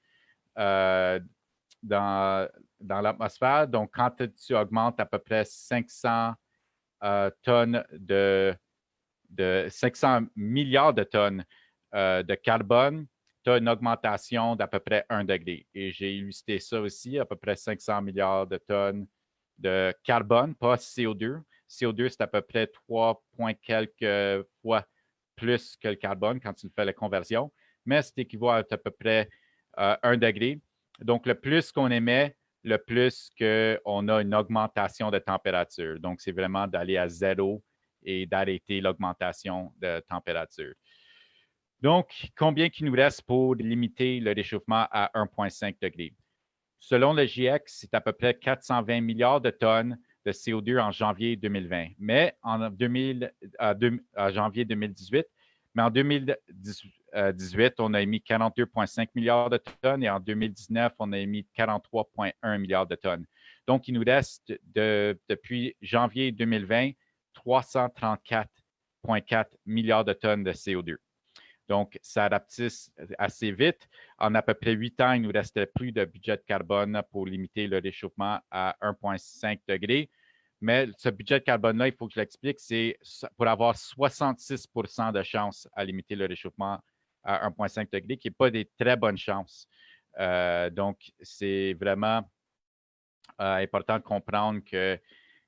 dans l'atmosphère. Donc, quand tu augmentes à peu près 500 tonnes 500 milliards de tonnes de carbone, tu as une augmentation d'à peu près 1 degré. Et j'ai illustré ça aussi, à peu près 500 milliards de tonnes de carbone, pas CO2. CO2, c'est à peu près 3 quelques fois plus que le carbone quand tu fais la conversion, mais c'est équivaut à peu près 1 degré. Donc, le plus qu'on émet, le plus qu'on a une augmentation de température. Donc, c'est vraiment d'aller à zéro et d'arrêter l'augmentation de température. Donc, combien il nous reste pour limiter le réchauffement à 1,5 degré? Selon le GIEC, c'est à peu près 420 milliards de tonnes de CO2 en janvier 2020, mais en janvier 2018, mais en 2018, on a émis 42,5 milliards de tonnes et en 2019, on a émis 43,1 milliards de tonnes. Donc, il nous reste depuis janvier 2020 334,4 milliards de tonnes de CO2. Donc, ça rapetisse assez vite. En à peu près 8 ans, il nous restait plus de budget de carbone pour limiter le réchauffement à 1,5 degré. Mais ce budget de carbone-là, il faut que je l'explique, c'est pour avoir 66 de chances à limiter le réchauffement à 1,5 degré, qui n'est pas des très bonnes chances. Donc, c'est vraiment important de comprendre que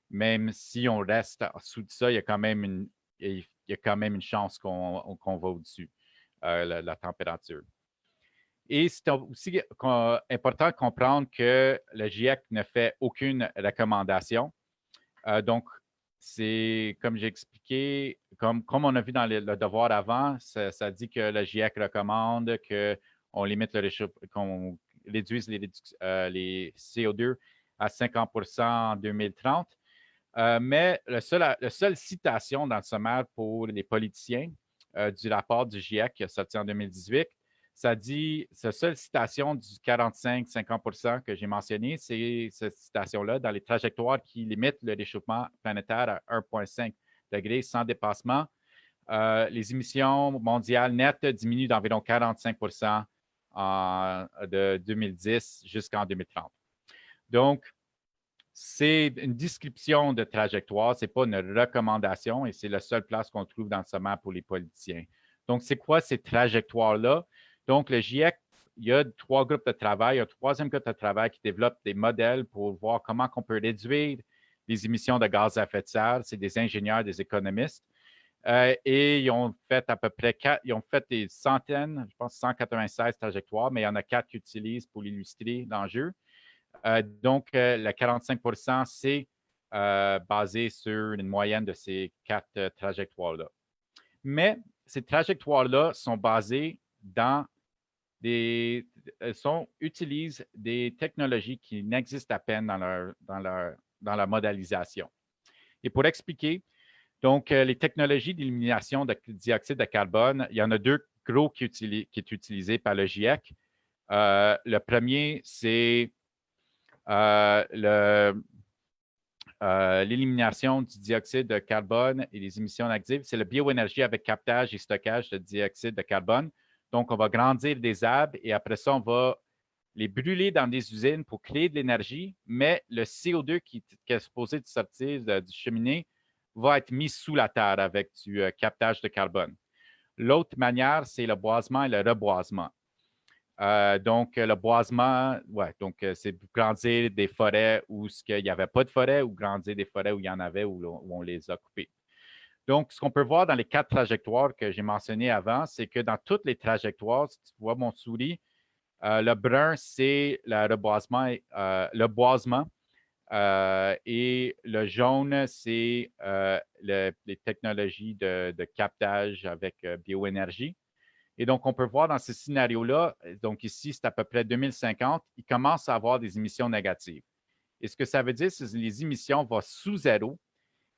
même si on reste en dessous de ça, il y a quand même une chance qu'on va au-dessus. La température. Et c'est aussi important de comprendre que le GIEC ne fait aucune recommandation. Donc, c'est comme j'ai expliqué, comme on a vu dans le devoir avant, ça dit que le GIEC recommande qu'on limite qu'on réduise les CO2 à 50 en 2030. Mais la seule citation dans le sommaire pour les politiciens du rapport du GIEC qui est sorti en 2018, ça dit, cette seule citation du 45-50 que j'ai mentionné, c'est cette citation-là dans les trajectoires qui limitent le réchauffement planétaire à 1,5 degré sans dépassement. Les émissions mondiales nettes diminuent d'environ 45 de 2010 jusqu'en 2030. Donc, c'est une description de trajectoire, ce n'est pas une recommandation et c'est la seule place qu'on trouve dans le sommaire pour les politiciens. Donc, c'est quoi ces trajectoires-là? Donc, le GIEC, il y a 3 groupes de travail. Il y a un 3e groupe de travail qui développe des modèles pour voir comment on peut réduire les émissions de gaz à effet de serre. C'est des ingénieurs, des économistes. Et ils ont fait à peu près des centaines, je pense 196 trajectoires, mais il y en a 4 qu'ils utilisent pour illustrer l'enjeu. Donc, le 45 c'est basé sur une moyenne de ces 4 trajectoires-là. Mais ces trajectoires-là sont basées utilisent des technologies qui n'existent à peine dans leur modélisation. Et pour expliquer, donc, les technologies d'élimination de dioxyde de carbone, il y en a 2 gros qui est utilisé par le GIEC. Le premier, c'est l'élimination du dioxyde de carbone et les émissions actives, c'est la bioénergie avec captage et stockage de dioxyde de carbone. Donc, on va grandir des arbres et après ça, on va les brûler dans des usines pour créer de l'énergie, mais le CO2 qui est supposé de sortir du cheminée va être mis sous la terre avec du captage de carbone. L'autre manière, c'est le boisement et le reboisement. Donc, le boisement, c'est grandir des forêts où il n'y avait pas de forêt ou grandir des forêts où il y en avait, où on les a coupées. Donc, ce qu'on peut voir dans les 4 trajectoires que j'ai mentionnées avant, c'est que dans toutes les trajectoires, si tu vois mon souris, le brun, c'est le boisement. Et le jaune, c'est les technologies de captage avec bioénergie. Et donc, on peut voir dans ce scénario-là, donc ici, c'est à peu près 2050, il commence à avoir des émissions négatives. Et ce que ça veut dire, c'est que les émissions vont sous zéro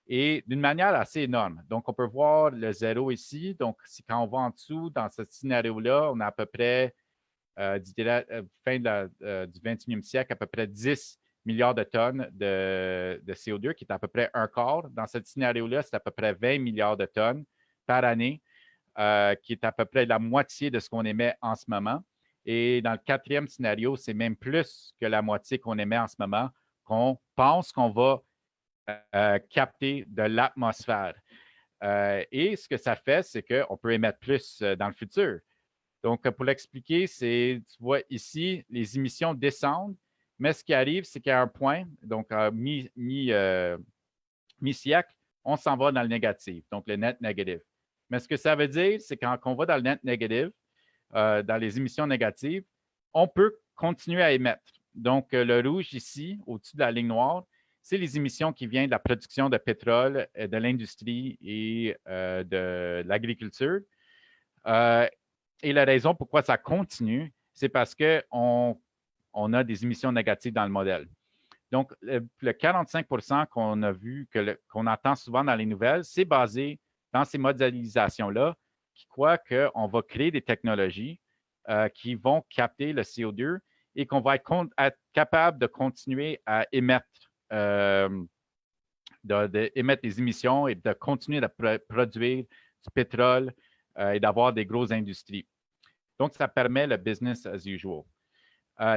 et d'une manière assez énorme. Donc, on peut voir le zéro ici. Donc, quand on va en dessous, dans ce scénario-là, on a à peu près, fin du 21e siècle, à peu près 10 milliards de tonnes de CO2, qui est à peu près un quart. Dans ce scénario-là, c'est à peu près 20 milliards de tonnes par année, qui est à peu près la moitié de ce qu'on émet en ce moment. Et dans le 4e scénario, c'est même plus que la moitié qu'on émet en ce moment, qu'on pense qu'on va capter de l'atmosphère. Et ce que ça fait, c'est qu'on peut émettre plus dans le futur. Donc, pour l'expliquer, tu vois ici, les émissions descendent, mais ce qui arrive, c'est qu'à un point, donc mi-siècle, on s'en va dans le négatif, donc le net négatif. Mais ce que ça veut dire, c'est quand on va dans le net négatif, dans les émissions négatives, on peut continuer à émettre. Donc, le rouge ici, au-dessus de la ligne noire, c'est les émissions qui viennent de la production de pétrole, de l'industrie et de l'agriculture. Et la raison pourquoi ça continue, c'est parce qu'on a des émissions négatives dans le modèle. Donc, le 45 qu'on a vu, qu'on entend souvent dans les nouvelles, c'est basé dans ces modélisations-là qui croient qu'on va créer des technologies qui vont capter le CO2 et qu'on va être capable de continuer à émettre, émettre des émissions et de continuer à produire du pétrole et d'avoir des grosses industries. Donc, ça permet le business as usual.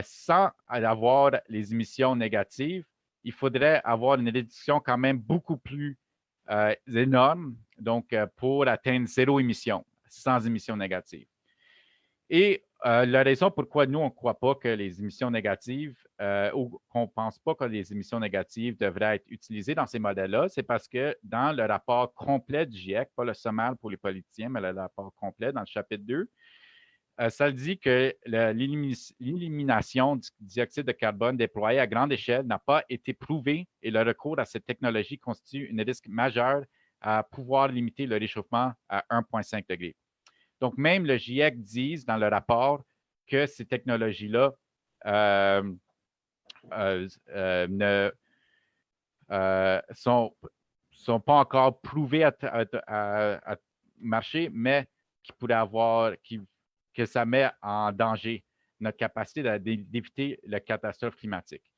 Sans avoir les émissions négatives, il faudrait avoir une réduction quand même beaucoup plus énorme, donc pour atteindre zéro émission, sans émissions négatives. Et la raison pourquoi nous, on ne croit pas que les émissions négatives ou qu'on ne pense pas que les émissions négatives devraient être utilisées dans ces modèles-là, c'est parce que dans le rapport complet du GIEC, pas le sommaire pour les politiciens, mais le rapport complet dans le chapitre 2, ça dit que l'élimination du dioxyde de carbone déployée à grande échelle n'a pas été prouvée et le recours à cette technologie constitue un risque majeur à pouvoir limiter le réchauffement à 1,5 degré. Donc, même le GIEC dit dans le rapport que ces technologies-là ne sont pas encore prouvées à marcher, mais qui pourraient avoir, que ça met en danger notre capacité d'éviter la catastrophe climatique.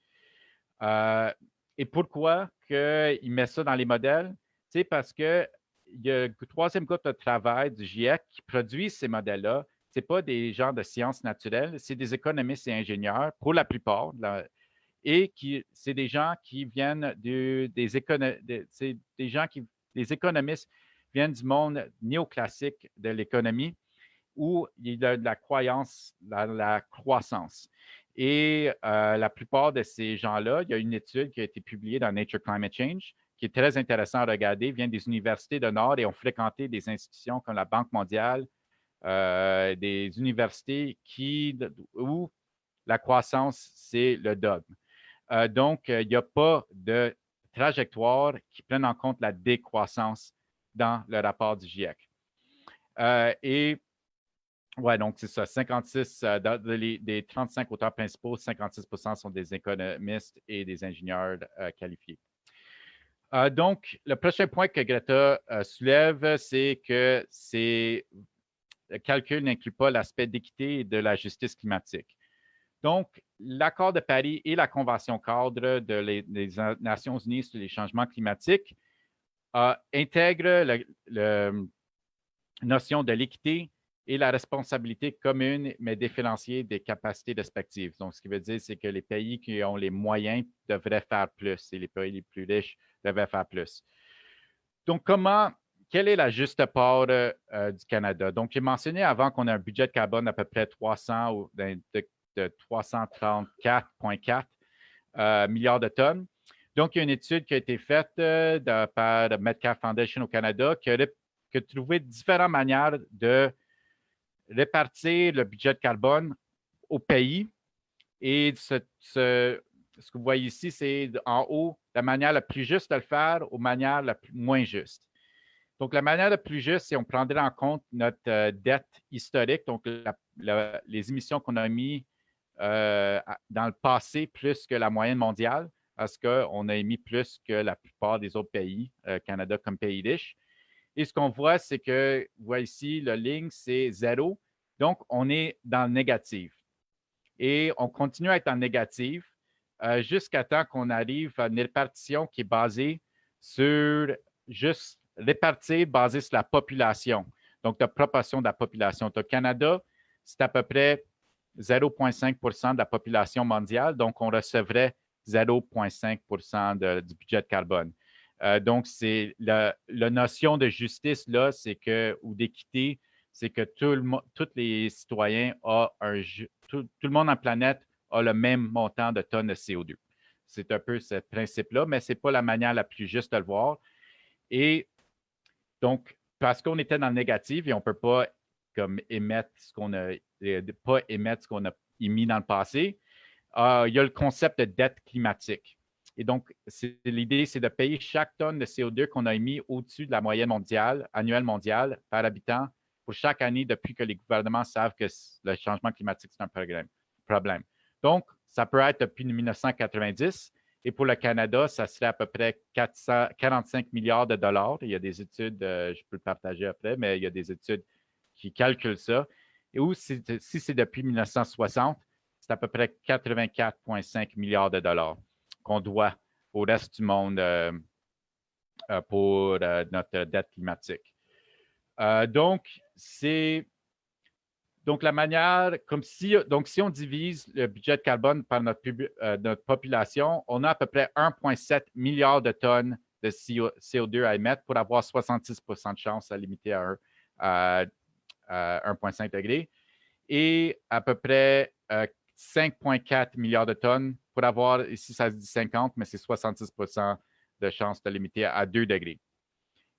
Et pourquoi il met ça dans les modèles? C'est parce que il y a le 3e groupe de travail du GIEC qui produit ces modèles-là. Ce n'est pas des gens de sciences naturelles, c'est des économistes et ingénieurs, pour la plupart, et c'est des gens qui viennent des économistes viennent du monde néoclassique de l'économie, où il y a de la croyance dans la croissance. Et la plupart de ces gens-là, il y a une étude qui a été publiée dans Nature Climate Change, qui est très intéressant à regarder, viennent des universités de Nord et ont fréquenté des institutions comme la Banque mondiale, des universités où la croissance, c'est le dogme. Donc, il n'y a pas de trajectoire qui prenne en compte la décroissance dans le rapport du GIEC. Et oui, donc c'est ça. 56 des 35 auteurs principaux, 56 sont des économistes et des ingénieurs qualifiés. Donc, le prochain point que Greta soulève, c'est que le calcul n'inclut pas l'aspect d'équité et de la justice climatique. Donc, l'accord de Paris et la Convention cadre des Nations unies sur les changements climatiques intègrent la notion de l'équité et la responsabilité commune, mais différenciée des capacités respectives. Donc, ce qui veut dire, c'est que les pays qui ont les moyens devraient faire plus et les pays les plus riches devraient faire plus. Donc, quelle est la juste part du Canada? Donc, j'ai mentionné avant qu'on a un budget de carbone à peu près 300 de 334,4 milliards de tonnes. Donc, il y a une étude qui a été faite par Metcalfe Foundation au Canada qui a trouvé différentes manières de répartir le budget de carbone au pays. Et ce que vous voyez ici, c'est en haut la manière la plus juste de le faire aux manières la moins juste. Donc, la manière la plus juste, c'est on prendrait en compte notre dette historique, donc les émissions qu'on a mises dans le passé plus que la moyenne mondiale, parce qu'on a émis plus que la plupart des autres pays, Canada comme pays riche. Et ce qu'on voit, c'est que, vous voyez ici, la ligne, c'est 0. Donc, on est dans le négatif. Et on continue à être en négatif jusqu'à temps qu'on arrive à une répartition qui est basée sur juste répartir basée sur la population. Donc, la proportion de la population. Au Canada, c'est à peu près 0,5 de la population mondiale. Donc, on recevrait 0,5 du budget de carbone. Donc, c'est la notion de justice, là, c'est que, ou d'équité, c'est que tous les citoyens ont tout le monde en planète a le même montant de tonnes de CO2. C'est un peu ce principe-là, mais ce n'est pas la manière la plus juste de le voir. Et donc, parce qu'on était dans le négatif et on ne peut pas comme émettre ce qu'on a émis dans le passé, il y a le concept de dette climatique. Et donc, l'idée, c'est de payer chaque tonne de CO2 qu'on a émis au-dessus de la moyenne mondiale, annuelle mondiale, par habitant, pour chaque année depuis que les gouvernements savent que le changement climatique, c'est un problème. Donc, ça peut être depuis 1990. Et pour le Canada, ça serait à peu près 45 milliards de dollars. Il y a des études, je peux le partager après, mais il y a des études qui calculent ça. Et si c'est depuis 1960, c'est à peu près 84,5 milliards de dollars qu'on doit au reste du monde pour notre dette climatique. Donc, la manière, si on divise le budget de carbone par notre population, on a à peu près 1,7 milliard de tonnes de CO2 à émettre pour avoir 66 de chance à limiter à 1,5 degré et à peu près 5,4 milliards de tonnes pour avoir, ici ça se dit 50, mais c'est 66 de chance de limiter à 2 degrés.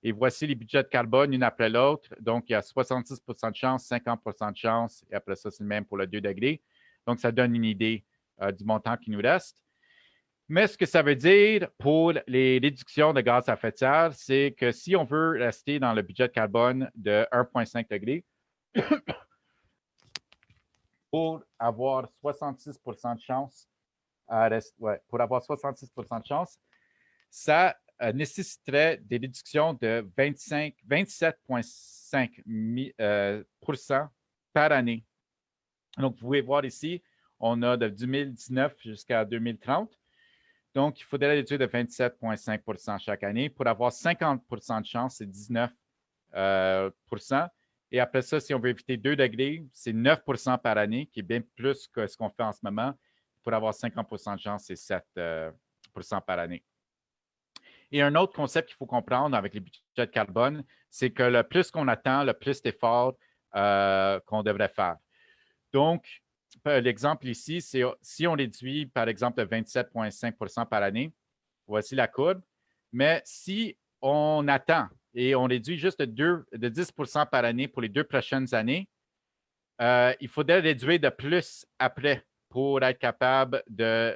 Et voici les budgets de carbone, une après l'autre. Donc, il y a 66 de chance, 50 de chance, et après ça, c'est le même pour le 2 degrés. Donc, ça donne une idée du montant qui nous reste. Mais ce que ça veut dire pour les réductions de gaz à effet de serre, c'est que si on veut rester dans le budget de carbone de 1,5 degré, pour avoir 66 de chance, pour avoir 66 de chance, ça nécessiterait des réductions de 27,5 par année. Donc, vous pouvez voir ici, on a de 2019 jusqu'à 2030. Donc, il faudrait réduire de 27,5 chaque année. Pour avoir 50 de chance, c'est 19 Et après ça, si on veut éviter 2 degrés, c'est 9 par année, qui est bien plus que ce qu'on fait en ce moment. Pour avoir 50 de chance, c'est 7 par année. Et un autre concept qu'il faut comprendre avec les budgets de carbone, c'est que le plus qu'on attend, le plus d'efforts qu'on devrait faire. Donc, l'exemple ici, c'est si on réduit, par exemple, de 27,5 par année, voici la courbe, mais si on attend et on réduit juste de 10 par année pour les 2 prochaines années, il faudrait réduire de plus après pour être capable de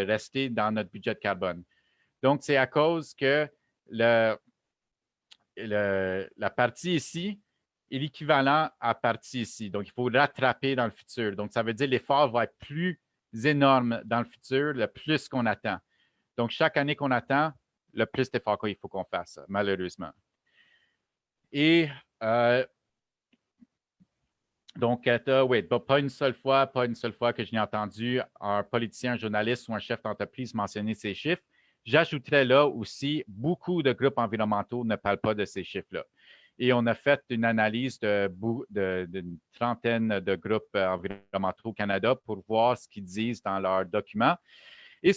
rester dans notre budget de carbone. Donc, c'est à cause que la partie ici est l'équivalent à la partie ici. Donc, il faut rattraper dans le futur. Donc, ça veut dire que l'effort va être plus énorme dans le futur, le plus qu'on attend. Donc, chaque année qu'on attend, le plus d'efforts qu'il faut qu'on fasse, malheureusement. Et donc, oui, pas une seule fois que je n'ai entendu un politicien, un journaliste ou un chef d'entreprise mentionner ces chiffres. J'ajouterais là aussi, beaucoup de groupes environnementaux ne parlent pas de ces chiffres-là. Et on a fait une analyse d'une trentaine de groupes environnementaux au Canada pour voir ce qu'ils disent dans leurs documents. Et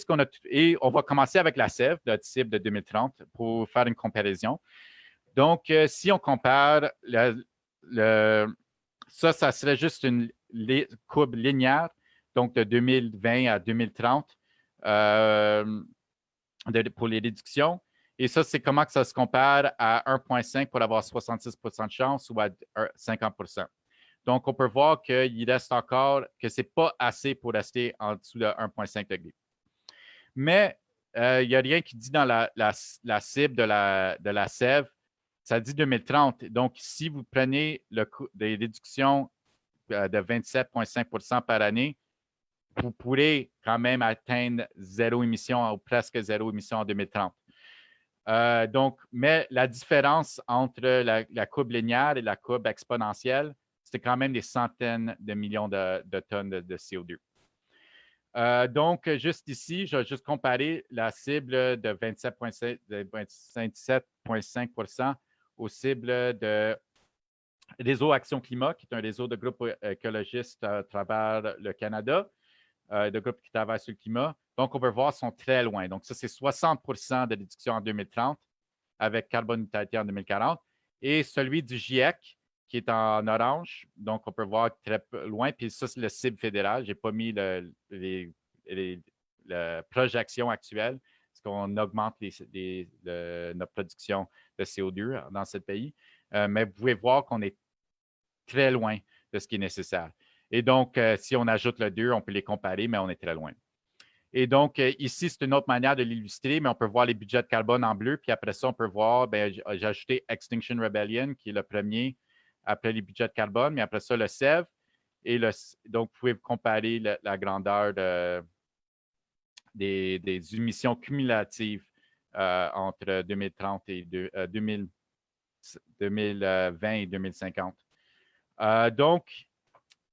on va commencer avec la SEV, notre cible de 2030, pour faire une comparaison. Donc, si on compare, ça serait juste une courbe linéaire, donc de 2020 à 2030. pour les réductions. Et ça, c'est comment que ça se compare à 1,5 pour avoir 66 de chance ou à 50 Donc, on peut voir qu'il reste encore, que ce n'est pas assez pour rester en dessous de 1,5 degrés. Mais il n'y a rien qui dit dans la cible de la sève, ça dit 2030. Donc, si vous prenez des réductions de 27,5 par année, vous pourrez quand même atteindre zéro émission ou presque zéro émission en 2030. Mais la différence entre la courbe linéaire et la courbe exponentielle, c'est quand même des centaines de millions de tonnes de CO2. Donc, juste ici, je vais juste comparer la cible de 27,5 aux cibles de Réseau Action Climat, qui est un réseau de groupes écologistes à travers le Canada, de groupes qui travaillent sur le climat. Donc, on peut voir qu'ils sont très loin. Donc, ça, c'est 60 de réduction en 2030 avec carbone neutralité en 2040. Et celui du GIEC, qui est en orange, donc on peut voir très loin. Puis ça, c'est le cible fédéral. Je n'ai pas mis la projection actuelle, parce qu'on augmente notre production de CO2 dans ce pays. Mais vous pouvez voir qu'on est très loin de ce qui est nécessaire. Et donc, si on ajoute le 2, on peut les comparer, mais on est très loin. Et donc, ici, c'est une autre manière de l'illustrer, mais on peut voir les budgets de carbone en bleu. Puis après ça, on peut voir, j'ai ajouté Extinction Rebellion, qui est le premier après les budgets de carbone, mais après ça, le SEV. Donc, vous pouvez comparer la grandeur des émissions cumulatives entre 2030 et 2020 et 2050. Donc,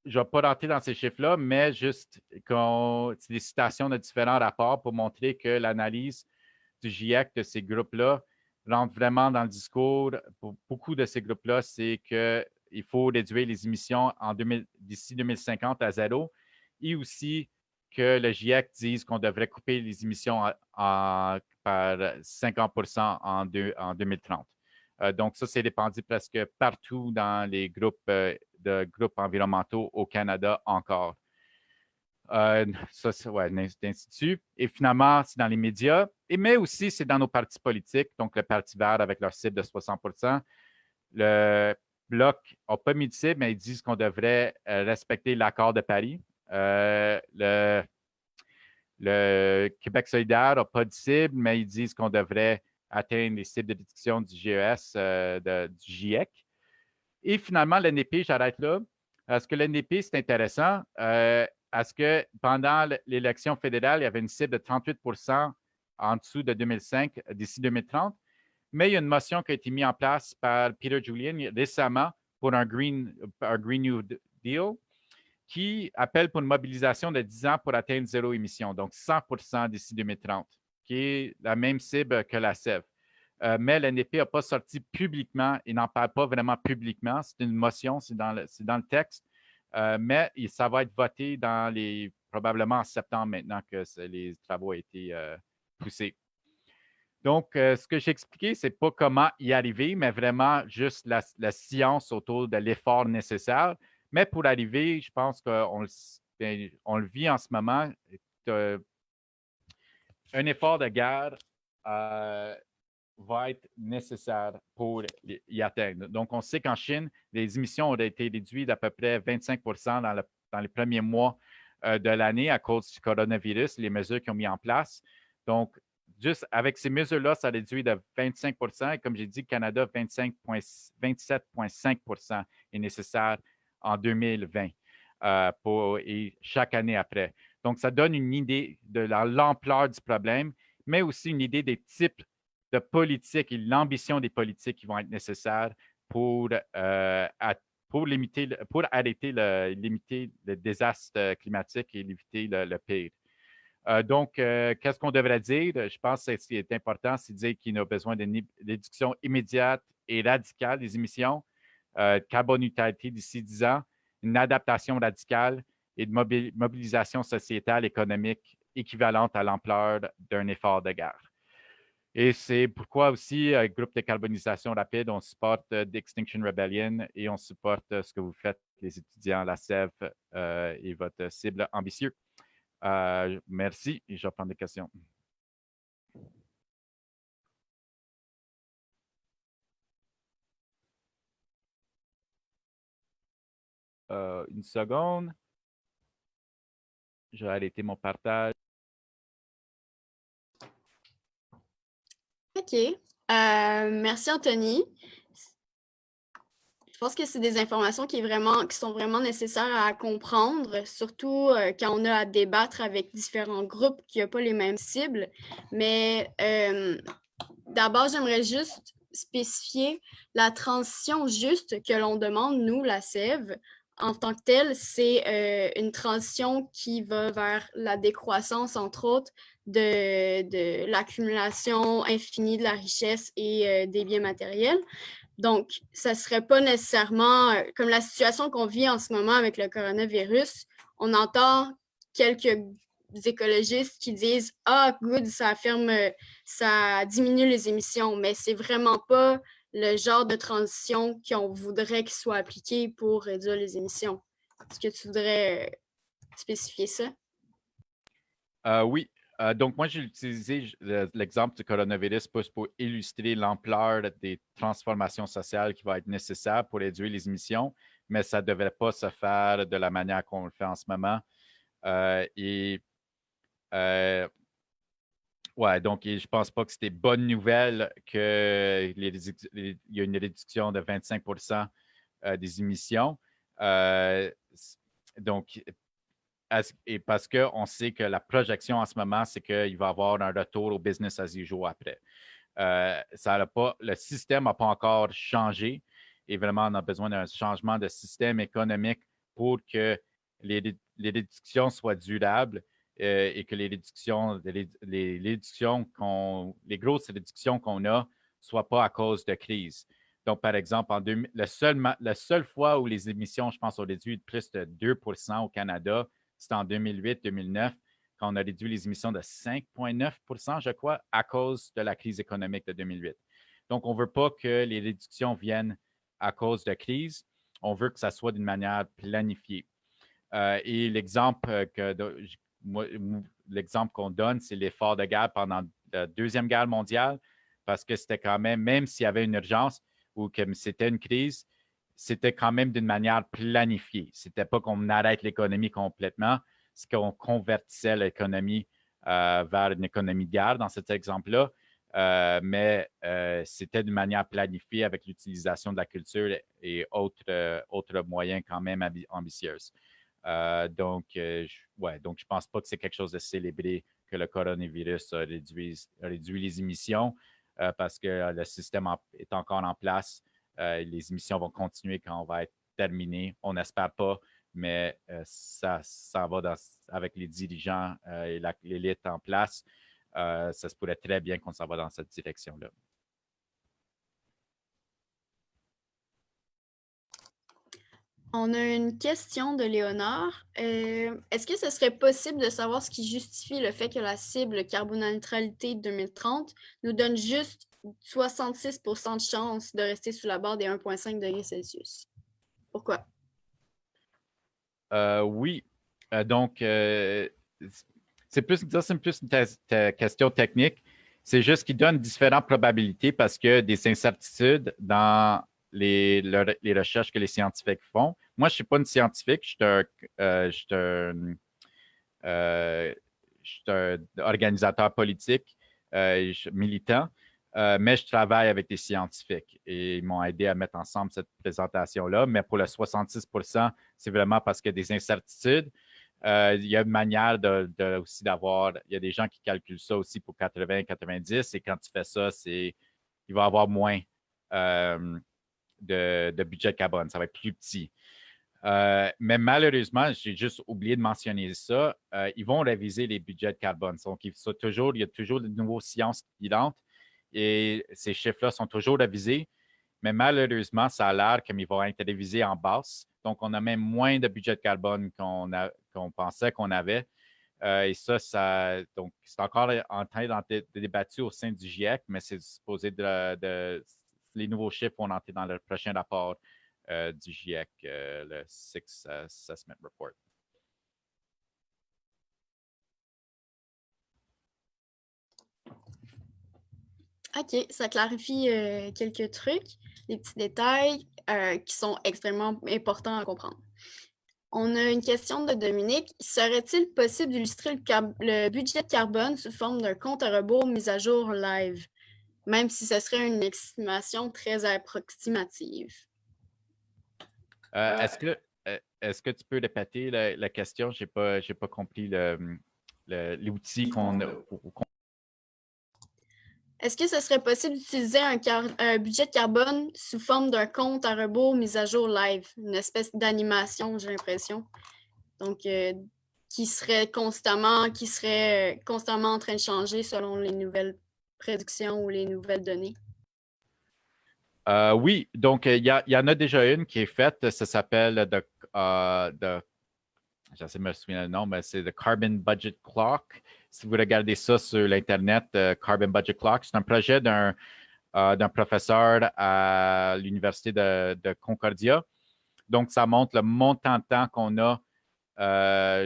je ne vais pas rentrer dans ces chiffres-là, mais juste c'est des citations de différents rapports pour montrer que l'analyse du GIEC de ces groupes-là rentre vraiment dans le discours. Pour beaucoup de ces groupes-là, c'est qu'il faut réduire les émissions d'ici 2050 à zéro et aussi que le GIEC dise qu'on devrait couper les émissions par 50 en 2030. Donc, ça, c'est répandu presque partout dans les groupes environnementaux au Canada encore. Ça, ouais, ainsi de suite. Et finalement, c'est dans les médias, mais aussi c'est dans nos partis politiques, donc le Parti vert avec leur cible de 60 Le Bloc n'a pas mis de cible, mais ils disent qu'on devrait respecter l'accord de Paris. Le Québec solidaire n'a pas de cible, mais ils disent qu'on devrait atteindre les cibles de réduction du GES, du GIEC. Et finalement, l'NDP, j'arrête là. Est-ce que l'NDP, c'est intéressant? Est-ce que pendant l'élection fédérale, il y avait une cible de 38 en dessous de 2005 d'ici 2030? Mais il y a une motion qui a été mise en place par Peter Julian récemment pour un Green New Deal qui appelle pour une mobilisation de 10 ans pour atteindre zéro émission, donc 100 d'ici 2030, qui est la même cible que la SEV. Mais l'NDP n'a pas sorti publiquement, il n'en parle pas vraiment publiquement. C'est une motion, c'est dans le texte, mais ça va être voté probablement en septembre maintenant que les travaux ont été poussés. Donc, ce que j'ai expliqué, ce n'est pas comment y arriver, mais vraiment juste la science autour de l'effort nécessaire. Mais pour arriver, je pense qu'on le vit en ce moment. Un effort de guerre va être nécessaire pour y atteindre. Donc, on sait qu'en Chine, les émissions ont été réduites d'à peu près 25 dans les premiers mois de l'année à cause du coronavirus, les mesures qu'ils ont mis en place. Donc, juste avec ces mesures-là, ça réduit de 25 et comme j'ai dit, le Canada, 27,5 est nécessaire en 2020 et chaque année après. Donc, ça donne une idée de l'ampleur du problème, mais aussi une idée des types de politiques et l'ambition des politiques qui vont être nécessaires pour limiter le désastre climatique et limiter le pire. Donc, qu'est-ce qu'on devrait dire? Je pense que ce qui est important, c'est de dire qu'il y a besoin d'une réduction immédiate et radicale des émissions, carbone neutralité d'ici 10 ans, une adaptation radicale et de mobilisation sociétale économique équivalente à l'ampleur d'un effort de guerre. Et c'est pourquoi aussi, avec Groupe de carbonisation rapide, on supporte d'Extinction Rebellion et on supporte ce que vous faites, les étudiants, la SEV et votre cible ambitieux. Merci et je vais prendre des questions. Une seconde. Je vais arrêter mon partage. OK. Merci, Anthony. Je pense que c'est des informations qui sont vraiment nécessaires à comprendre, surtout quand on a à débattre avec différents groupes qui n'ont pas les mêmes cibles. Mais d'abord, j'aimerais juste spécifier la transition juste que l'on demande, nous, la SEV. En tant que telle, c'est une transition qui va vers la décroissance, entre autres, de l'accumulation infinie de la richesse et des biens matériels. Donc, ça ne serait pas nécessairement comme la situation qu'on vit en ce moment avec le coronavirus. On entend quelques écologistes qui disent « Ah, good, ça diminue les émissions », mais c'est vraiment pas le genre de transition qu'on voudrait qu'il soit appliqué pour réduire les émissions. Est-ce que tu voudrais spécifier ça? Oui. Donc, moi, j'ai utilisé l'exemple du coronavirus plus pour illustrer l'ampleur des transformations sociales qui vont être nécessaires pour réduire les émissions, mais ça ne devrait pas se faire de la manière qu'on le fait en ce moment. Ouais, donc je ne pense pas que c'était bonne nouvelle qu'il y a une réduction de 25 des émissions. Donc, et parce qu'on sait que la projection en ce moment, c'est qu'il va y avoir un retour au business as usual après. Le système n'a pas encore changé et vraiment, on a besoin d'un changement de système économique pour que les réductions soient durables et que les grosses réductions qu'on a ne soient pas à cause de crise. Donc, par exemple, la seule fois où les émissions, je pense, ont réduit de plus de 2 au Canada, c'était en 2008-2009, quand on a réduit les émissions de 5,9 je crois, à cause de la crise économique de 2008. Donc, on ne veut pas que les réductions viennent à cause de crise. On veut que ça soit d'une manière planifiée. Et l'exemple qu'on donne, c'est l'effort de guerre pendant la Deuxième Guerre mondiale, parce que c'était quand même s'il y avait une urgence ou que c'était une crise, c'était quand même d'une manière planifiée. Ce n'était pas qu'on arrête l'économie complètement, c'est qu'on convertissait l'économie vers une économie de guerre dans cet exemple-là. Mais c'était d'une manière planifiée avec l'utilisation de la culture et autres moyens quand même ambitieuses. Donc, je pense pas que c'est quelque chose de célébré que le coronavirus a réduit les émissions parce que le système est encore en place. Les émissions vont continuer quand on va être terminé. On n'espère pas, mais ça va avec les dirigeants et l'élite en place. Ça se pourrait très bien qu'on s'en va dans cette direction-là. On a une question de Léonard. Est-ce que ce serait possible de savoir ce qui justifie le fait que la cible carboneutralité 2030 nous donne juste 66 de chance de rester sous la barre des 1,5 degrés Celsius? Pourquoi? Oui. Donc, c'est plus une question technique. C'est juste qu'il donne différentes probabilités parce que des incertitudes dans les recherches que les scientifiques font. Moi, je ne suis pas une scientifique, je suis un organisateur politique, militant, mais je travaille avec des scientifiques et ils m'ont aidé à mettre ensemble cette présentation-là. Mais pour le 66 c'est vraiment parce qu'il y a des incertitudes. Il y a une manière aussi d'avoir, il y a des gens qui calculent ça aussi pour 80-90 et quand tu fais ça, il va y avoir moins de budget carbone, ça va être plus petit. Mais malheureusement, j'ai juste oublié de mentionner ça. Ils vont réviser les budgets de carbone. Donc, il y a toujours de nouvelles sciences qui entrent et ces chiffres-là sont toujours révisés. Mais malheureusement, ça a l'air comme ils vont être révisés en basse. Donc, on a même moins de budget de carbone qu'on pensait qu'on avait. Et donc, c'est encore en train d'être débattu au sein du GIEC, mais c'est supposé les nouveaux chiffres vont entrer dans le prochain rapport du GIEC, le Sixth Assessment Report. OK, ça clarifie quelques trucs, des petits détails qui sont extrêmement importants à comprendre. On a une question de Dominique. Serait-il possible d'illustrer le budget de carbone sous forme d'un compte à rebours mis à jour live, même si ce serait une estimation très approximative? Est-ce que tu peux répéter la question? Je n'ai pas compris l'outil qu'on a. Est-ce que ce serait possible d'utiliser un budget de carbone sous forme d'un compte à rebours mis à jour live, une espèce d'animation, j'ai l'impression, donc qui serait constamment en train de changer selon les nouvelles prédictions ou les nouvelles données? Oui, donc il y en a déjà une qui est faite. Ça s'appelle je sais me souvenir le nom, mais c'est The Carbon Budget Clock. Si vous regardez ça sur l'Internet, Carbon Budget Clock, c'est un projet d'un professeur à l'Université de Concordia. Donc, ça montre le montant de temps qu'on a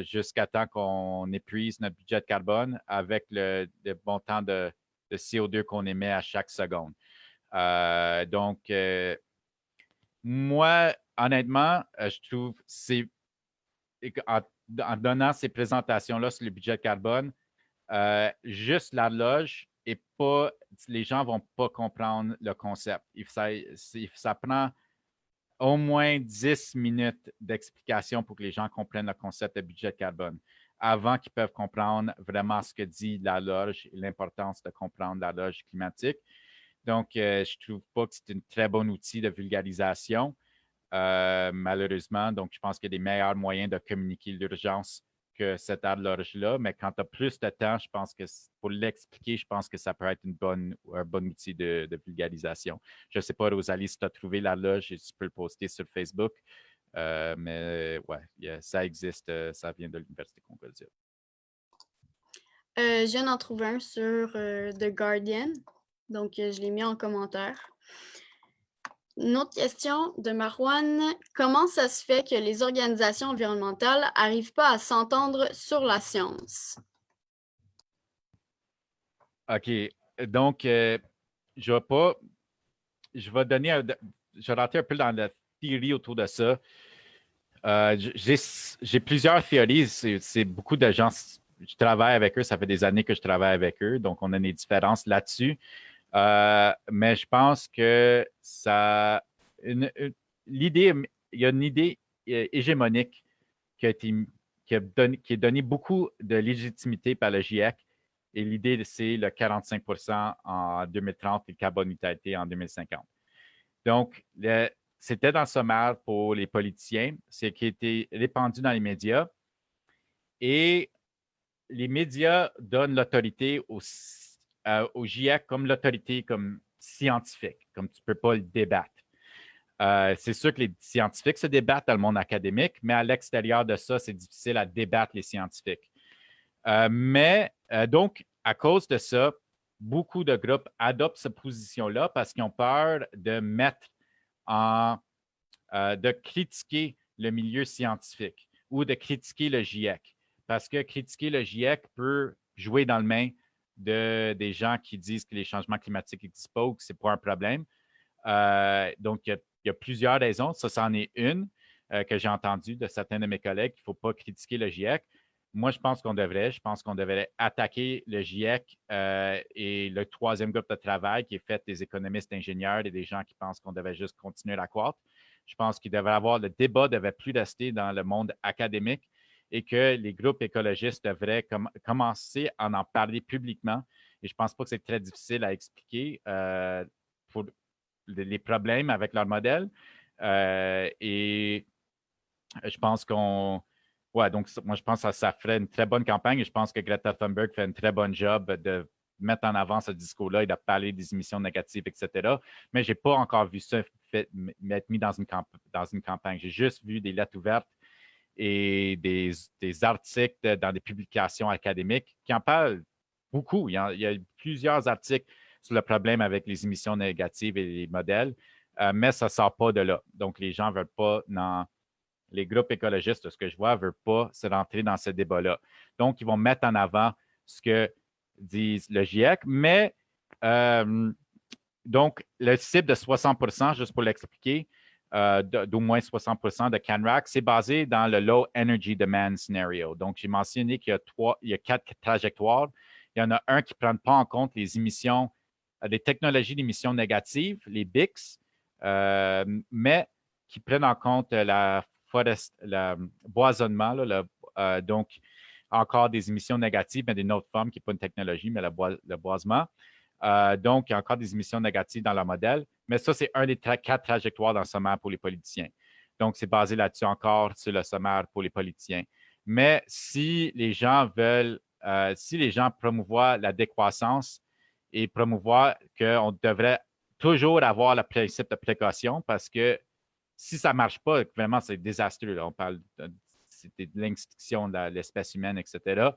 jusqu'à temps qu'on épuise notre budget de carbone avec le montant de CO2 qu'on émet à chaque seconde. Donc, moi, honnêtement, je trouve c'est en donnant ces présentations-là sur le budget de carbone, juste l'horloge et pas, les gens ne vont pas comprendre le concept. Ça prend au moins 10 minutes d'explication pour que les gens comprennent le concept de budget de carbone avant qu'ils peuvent comprendre vraiment ce que dit l'horloge et l'importance de comprendre l'horloge climatique. Donc, je ne trouve pas que c'est un très bon outil de vulgarisation, malheureusement. Donc, je pense qu'il y a des meilleurs moyens de communiquer l'urgence que cette horloge-là. Mais quand tu as plus de temps, je pense que pour l'expliquer, je pense que ça peut être un bon outil de vulgarisation. Je ne sais pas, Rosalie, si tu as trouvé l'horloge et tu peux le poster sur Facebook. Mais ouais, ça existe, ça vient de l'Université Concordia. Je viens d'en trouver un sur The Guardian, donc je l'ai mis en commentaire. Une autre question de Marouane. Comment ça se fait que les organisations environnementales n'arrivent pas à s'entendre sur la science? OK. Donc, je vais donner je vais rentrer un peu dans la théorie autour de ça. J'ai plusieurs théories. C'est beaucoup de gens. Je travaille avec eux. Ça fait des années que je travaille avec eux. Donc, on a des différences là-dessus. Mais je pense que l'idée, il y a une idée hégémonique qui est donnée beaucoup de légitimité par le GIEC. Et l'idée, c'est le 45 en 2030 et le carbone neutralité en 2050. Donc, c'était dans le sommaire pour les politiciens, c'est qui a été répandu dans les médias. Et les médias donnent l'autorité au GIEC comme l'autorité comme scientifique, comme tu ne peux pas le débattre. C'est sûr que les scientifiques se débattent dans le monde académique, mais à l'extérieur de ça, c'est difficile à débattre les scientifiques. Donc, à cause de ça, beaucoup de groupes adoptent cette position-là parce qu'ils ont peur de de critiquer le milieu scientifique ou de critiquer le GIEC. Parce que critiquer le GIEC peut jouer dans le main des gens qui disent que les changements climatiques n'existent pas ou que ce n'est pas un problème. Donc, il y a plusieurs raisons. Ça, c'en est une que j'ai entendue de certains de mes collègues qu'il ne faut pas critiquer le GIEC. Moi, je pense qu'on devrait. Je pense qu'on devrait attaquer le GIEC et le troisième groupe de travail qui est fait des économistes, ingénieurs et des gens qui pensent qu'on devait juste continuer à croître. Je pense qu'il devrait avoir le débat ne devait plus rester dans le monde académique et que les groupes écologistes devraient commencer à en parler publiquement. Et je ne pense pas que c'est très difficile à expliquer pour les problèmes avec leur modèle. Et je pense donc moi, je pense que ça ferait une très bonne campagne et je pense que Greta Thunberg fait un très bon job de mettre en avant ce discours-là et de parler des émissions négatives, etc. Mais je n'ai pas encore vu ça être mis dans une campagne. J'ai juste vu des lettres ouvertes et des articles dans des publications académiques qui en parlent beaucoup. Il y a plusieurs articles sur le problème avec les émissions négatives et les modèles, mais ça ne sort pas de là. Donc, les gens ne veulent pas, les groupes écologistes, ce que je vois, ne veulent pas se rentrer dans ce débat-là. Donc, ils vont mettre en avant ce que dit le GIEC, mais donc, le cible de 60 juste pour l'expliquer, d'au moins 60 de CANRAC, c'est basé dans le Low Energy Demand Scenario. Donc, j'ai mentionné qu'il y a 4 trajectoires. Il y en a un qui ne prend pas en compte les émissions, les technologies d'émissions négatives, les BICS, mais qui prennent en compte le boisonnement, là, donc encore des émissions négatives, mais d'une autre forme qui n'est pas une technologie, mais le boisement. Donc, il y a encore des émissions négatives dans le modèle, mais ça, c'est un des 4 trajectoires dans le sommaire pour les politiciens. Donc, c'est basé là-dessus encore sur le sommaire pour les politiciens. Mais si les gens promouvoient la décroissance et promouvoient qu'on devrait toujours avoir le principe de précaution parce que si ça ne marche pas, vraiment, c'est désastreux. Là. On parle de l'extinction de l'espèce humaine, etc.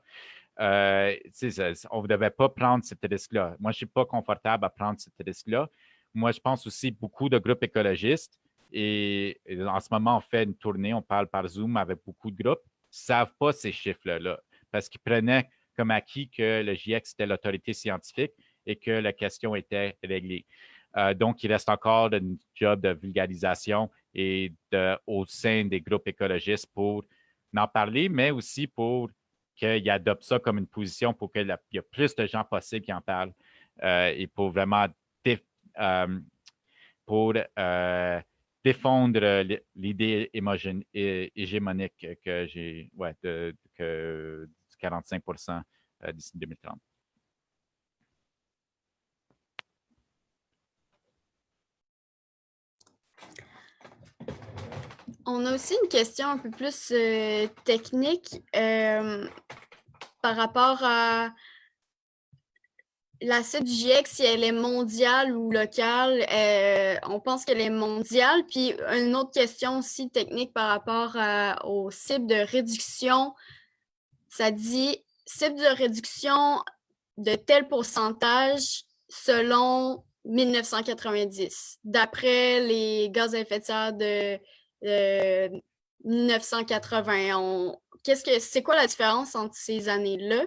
On ne devait pas prendre ce risque-là. Moi, je ne suis pas confortable à prendre ce risque-là. Moi, je pense aussi beaucoup de groupes écologistes. Et en ce moment, on fait une tournée, on parle par Zoom avec beaucoup de groupes, ne savent pas ces chiffres-là parce qu'ils prenaient comme acquis que le GIEC, c'était l'autorité scientifique et que la question était réglée. Donc, il reste encore un job de vulgarisation et au sein des groupes écologistes pour en parler, mais aussi pour qu'ils adoptent ça comme une position pour qu'il y ait plus de gens possibles qui en parlent et pour vraiment défendre l'idée hégémonique que j'ai du 45% d'ici 2030. On a aussi une question un peu plus technique par rapport à la cible du GIEC, si elle est mondiale ou locale. On pense qu'elle est mondiale. Puis une autre question aussi technique par rapport aux cibles de réduction. Ça dit cible de réduction de tel pourcentage selon 1990, d'après les gaz à effet de serre de 1980. C'est quoi la différence entre ces années-là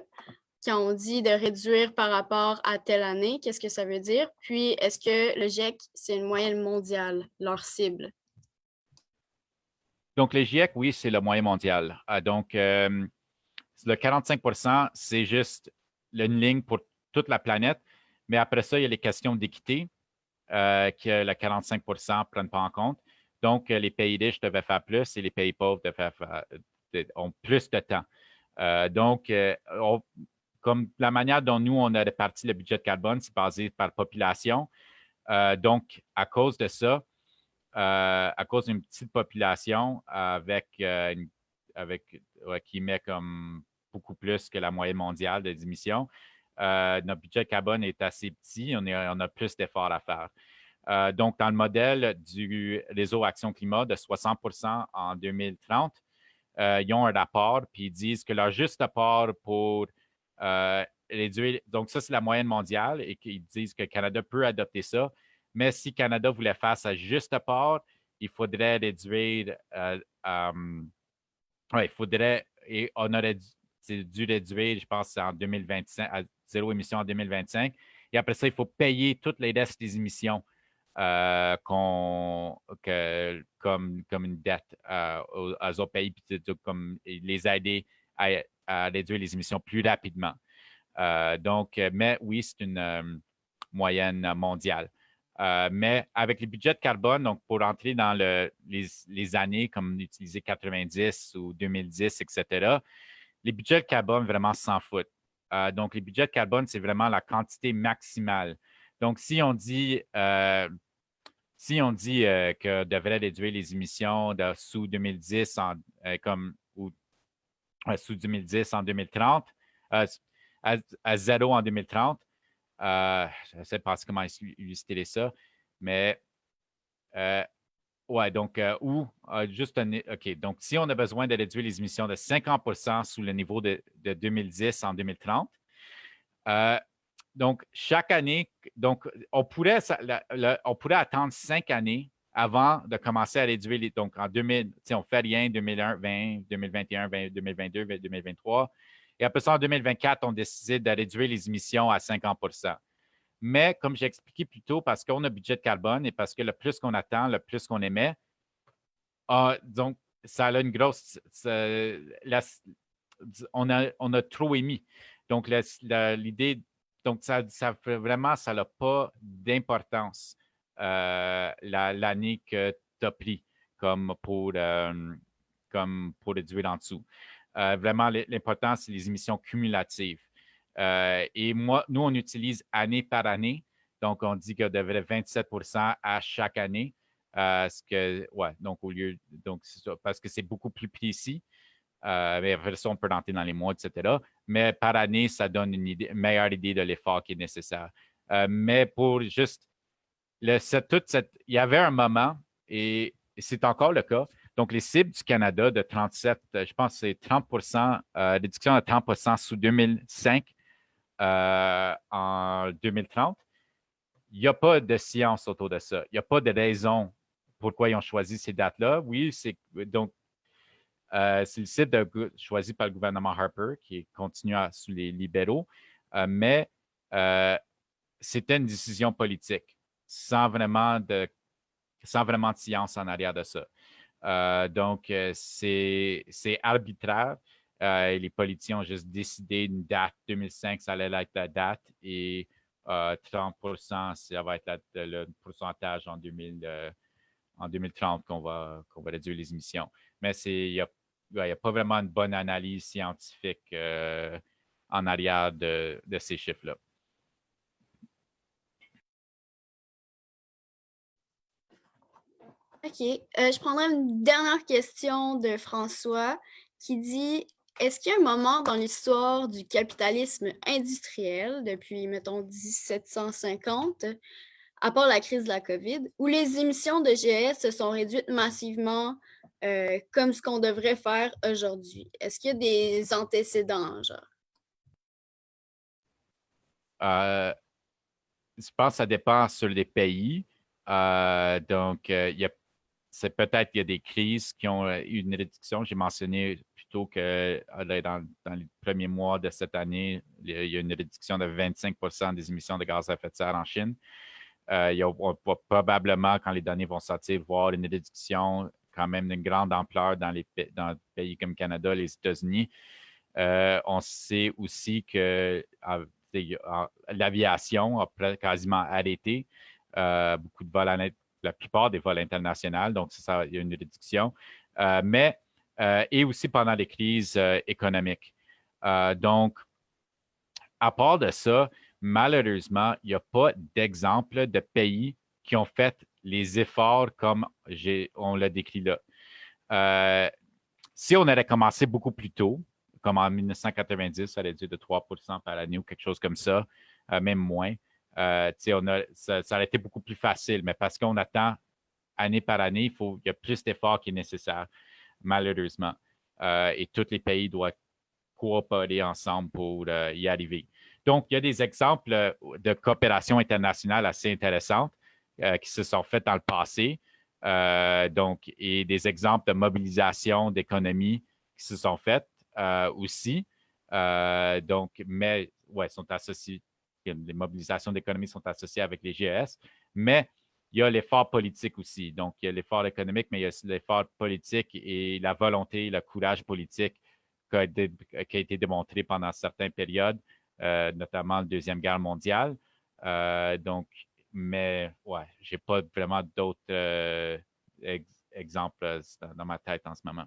quand on dit de réduire par rapport à telle année? Qu'est-ce que ça veut dire? Puis, est-ce que le GIEC, c'est une moyenne mondiale, leur cible? Donc, le GIEC, oui, c'est le moyen mondial. Donc, le 45 c'est juste une ligne pour toute la planète. Mais après ça, il y a les questions d'équité que le 45 ne prennent pas en compte. Donc, les pays riches devaient faire plus et les pays pauvres ont plus de temps. Donc, comme la manière dont nous, on a réparti le budget de carbone, c'est basé par population. Donc, à cause de ça, à cause d'une petite population qui met comme beaucoup plus que la moyenne mondiale des émissions, notre budget de carbone est assez petit, on a plus d'efforts à faire. Donc, dans le modèle du réseau Action Climat de 60 en 2030, ils ont un rapport, puis ils disent que leur juste apport pour réduire, donc ça, c'est la moyenne mondiale, et qu'ils disent que le Canada peut adopter ça, mais si le Canada voulait faire sa juste part, il faudrait réduire, il faudrait, et on aurait dû réduire, je pense, en 2025, à zéro émission en 2025. Et après ça, il faut payer toutes les restes des émissions comme une dette aux autres pays, puis comme les aider à réduire les émissions plus rapidement. Mais oui, c'est une moyenne mondiale. Mais avec les budgets de carbone, donc pour entrer dans les années comme utiliser 90 ou 2010, etc., les budgets de carbone vraiment s'en foutent. Donc, les budgets de carbone, c'est vraiment la quantité maximale. Donc, si on dit que devrait réduire les émissions sous 2010 sous 2010 en 2030, à zéro en 2030, je ne sais pas comment illustrer ça, mais donc, OK, donc si on a besoin de réduire les émissions de 50 sous le niveau de 2010 en 2030, donc chaque année, donc on pourrait attendre 5 années avant de commencer à réduire donc en 2000, on ne fait rien 2001, 20, 2021, 2022, 2023. Et après ça, en 2024, on décide de réduire les émissions à 50 Mais comme j'ai expliqué plus tôt, parce qu'on a budget de carbone et parce que le plus qu'on attend, le plus qu'on émet, donc ça a une grosse... on a trop émis. Donc, l'idée, donc ça vraiment, ça n'a pas d'importance l'année que tu as pris comme pour réduire en dessous. Vraiment, l'important, c'est les émissions cumulatives. Et nous, on utilise année par année. Donc, on dit qu'il devrait 27 à chaque année. Donc, c'est ça, parce que c'est beaucoup plus précis. Mais après ça, on peut rentrer dans les mois, etc. Mais par année, ça donne une meilleure idée de l'effort qui est nécessaire. Mais pour juste, il y avait un moment, et c'est encore le cas, donc les cibles du Canada de 37, je pense que c'est 30 réduction de 30 sous 2005 en 2030. Il n'y a pas de science autour de ça. Il n'y a pas de raison pourquoi ils ont choisi ces dates-là. Oui, c'est le cible choisi par le gouvernement Harper, qui continue sous les libéraux, mais c'était une décision politique, sans vraiment de science en arrière de ça. Donc, c'est arbitraire. Et les politiciens ont juste décidé une date 2005, ça allait être la date, et 30 ça va être le pourcentage en 2030 qu'on va réduire les émissions. Mais il n'y a pas vraiment une bonne analyse scientifique en arrière de ces chiffres-là. OK. Je prendrai une dernière question de François qui dit est-ce qu'il y a un moment dans l'histoire du capitalisme industriel, depuis, mettons, 1750, à part la crise de la COVID, où les émissions de GES se sont réduites massivement comme ce qu'on devrait faire aujourd'hui? Est-ce qu'il y a des antécédents, genre? Je pense que ça dépend sur les pays. Donc, c'est peut-être qu'il y a des crises qui ont eu une réduction. J'ai mentionné plutôt que dans les premiers mois de cette année, il y a une réduction de 25 des émissions de gaz à effet de serre en Chine. On va probablement, quand les données vont sortir, voir une réduction quand même d'une grande ampleur dans des pays comme le Canada, les États-Unis. On sait aussi que l'aviation a quasiment arrêté. Beaucoup de vols, la plupart des vols internationaux, donc ça, il y a une réduction. Et aussi pendant les crises économiques. Donc, à part de ça, malheureusement, il n'y a pas d'exemple de pays qui ont fait les efforts comme on l'a décrit là. Si on avait commencé beaucoup plus tôt, comme en 1990, ça aurait dû de 3 par année ou quelque chose comme ça, même moins, ça aurait été beaucoup plus facile. Mais parce qu'on attend année par année, il y a plus d'efforts qui est nécessaire, malheureusement. Et tous les pays doivent coopérer ensemble pour y arriver. Donc, il y a des exemples de coopération internationale assez intéressantes qui se sont faites dans le passé. Et des exemples de mobilisation d'économies qui se sont faites aussi. Mais sont associés, les mobilisations d'économies sont associées avec les GES, mais il y a l'effort politique aussi. Donc, il y a l'effort économique, mais il y a aussi l'effort politique et la volonté, le courage politique qui a été démontré pendant certaines périodes, notamment la Deuxième Guerre mondiale. Mais je n'ai pas vraiment d'autres exemples dans ma tête en ce moment.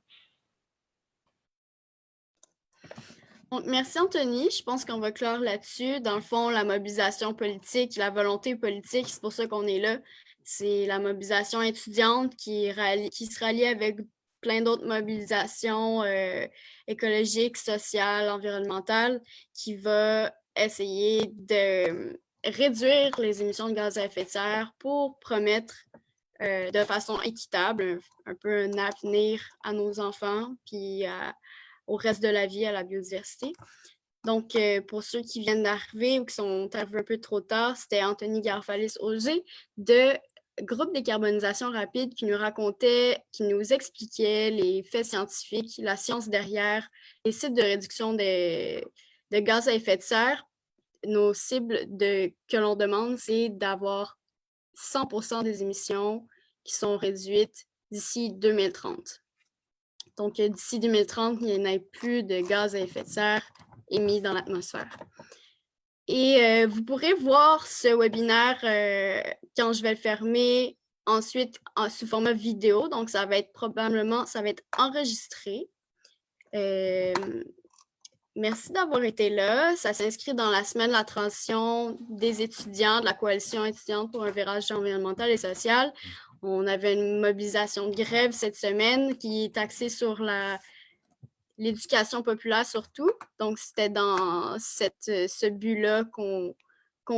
Donc, merci Anthony. Je pense qu'on va clore là-dessus. Dans le fond, la mobilisation politique, la volonté politique, c'est pour ça qu'on est là. C'est la mobilisation étudiante qui se rallie avec plein d'autres mobilisations écologiques, sociales, environnementales, qui va essayer de réduire les émissions de gaz à effet de serre pour promettre de façon équitable un peu un avenir à nos enfants, puis au reste de la vie, à la biodiversité. Donc, pour ceux qui viennent d'arriver ou qui sont arrivés un peu trop tard, c'était Anthony Garfalis-Auger de Groupe Décarbonisation Rapide qui nous expliquait les faits scientifiques, la science derrière les cibles de réduction de gaz à effet de serre nos cibles que l'on demande, c'est d'avoir 100% des émissions qui sont réduites d'ici 2030. Donc, d'ici 2030, il n'y ait plus de gaz à effet de serre émis dans l'atmosphère. Et vous pourrez voir ce webinaire quand je vais le fermer, ensuite sous format vidéo. Donc, ça va être enregistré. Merci d'avoir été là. Ça s'inscrit dans la semaine de la transition des étudiants de la Coalition étudiante pour un virage environnemental et social. On avait une mobilisation de grève cette semaine qui est axée sur l'éducation populaire surtout. Donc, c'était dans ce but-là qu'on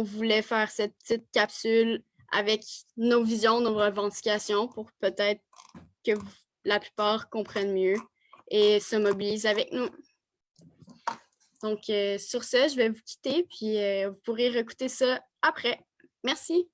voulait faire cette petite capsule avec nos visions, nos revendications pour peut-être que la plupart comprennent mieux et se mobilisent avec nous. Donc, sur ce, je vais vous quitter, puis vous pourrez réécouter ça après. Merci.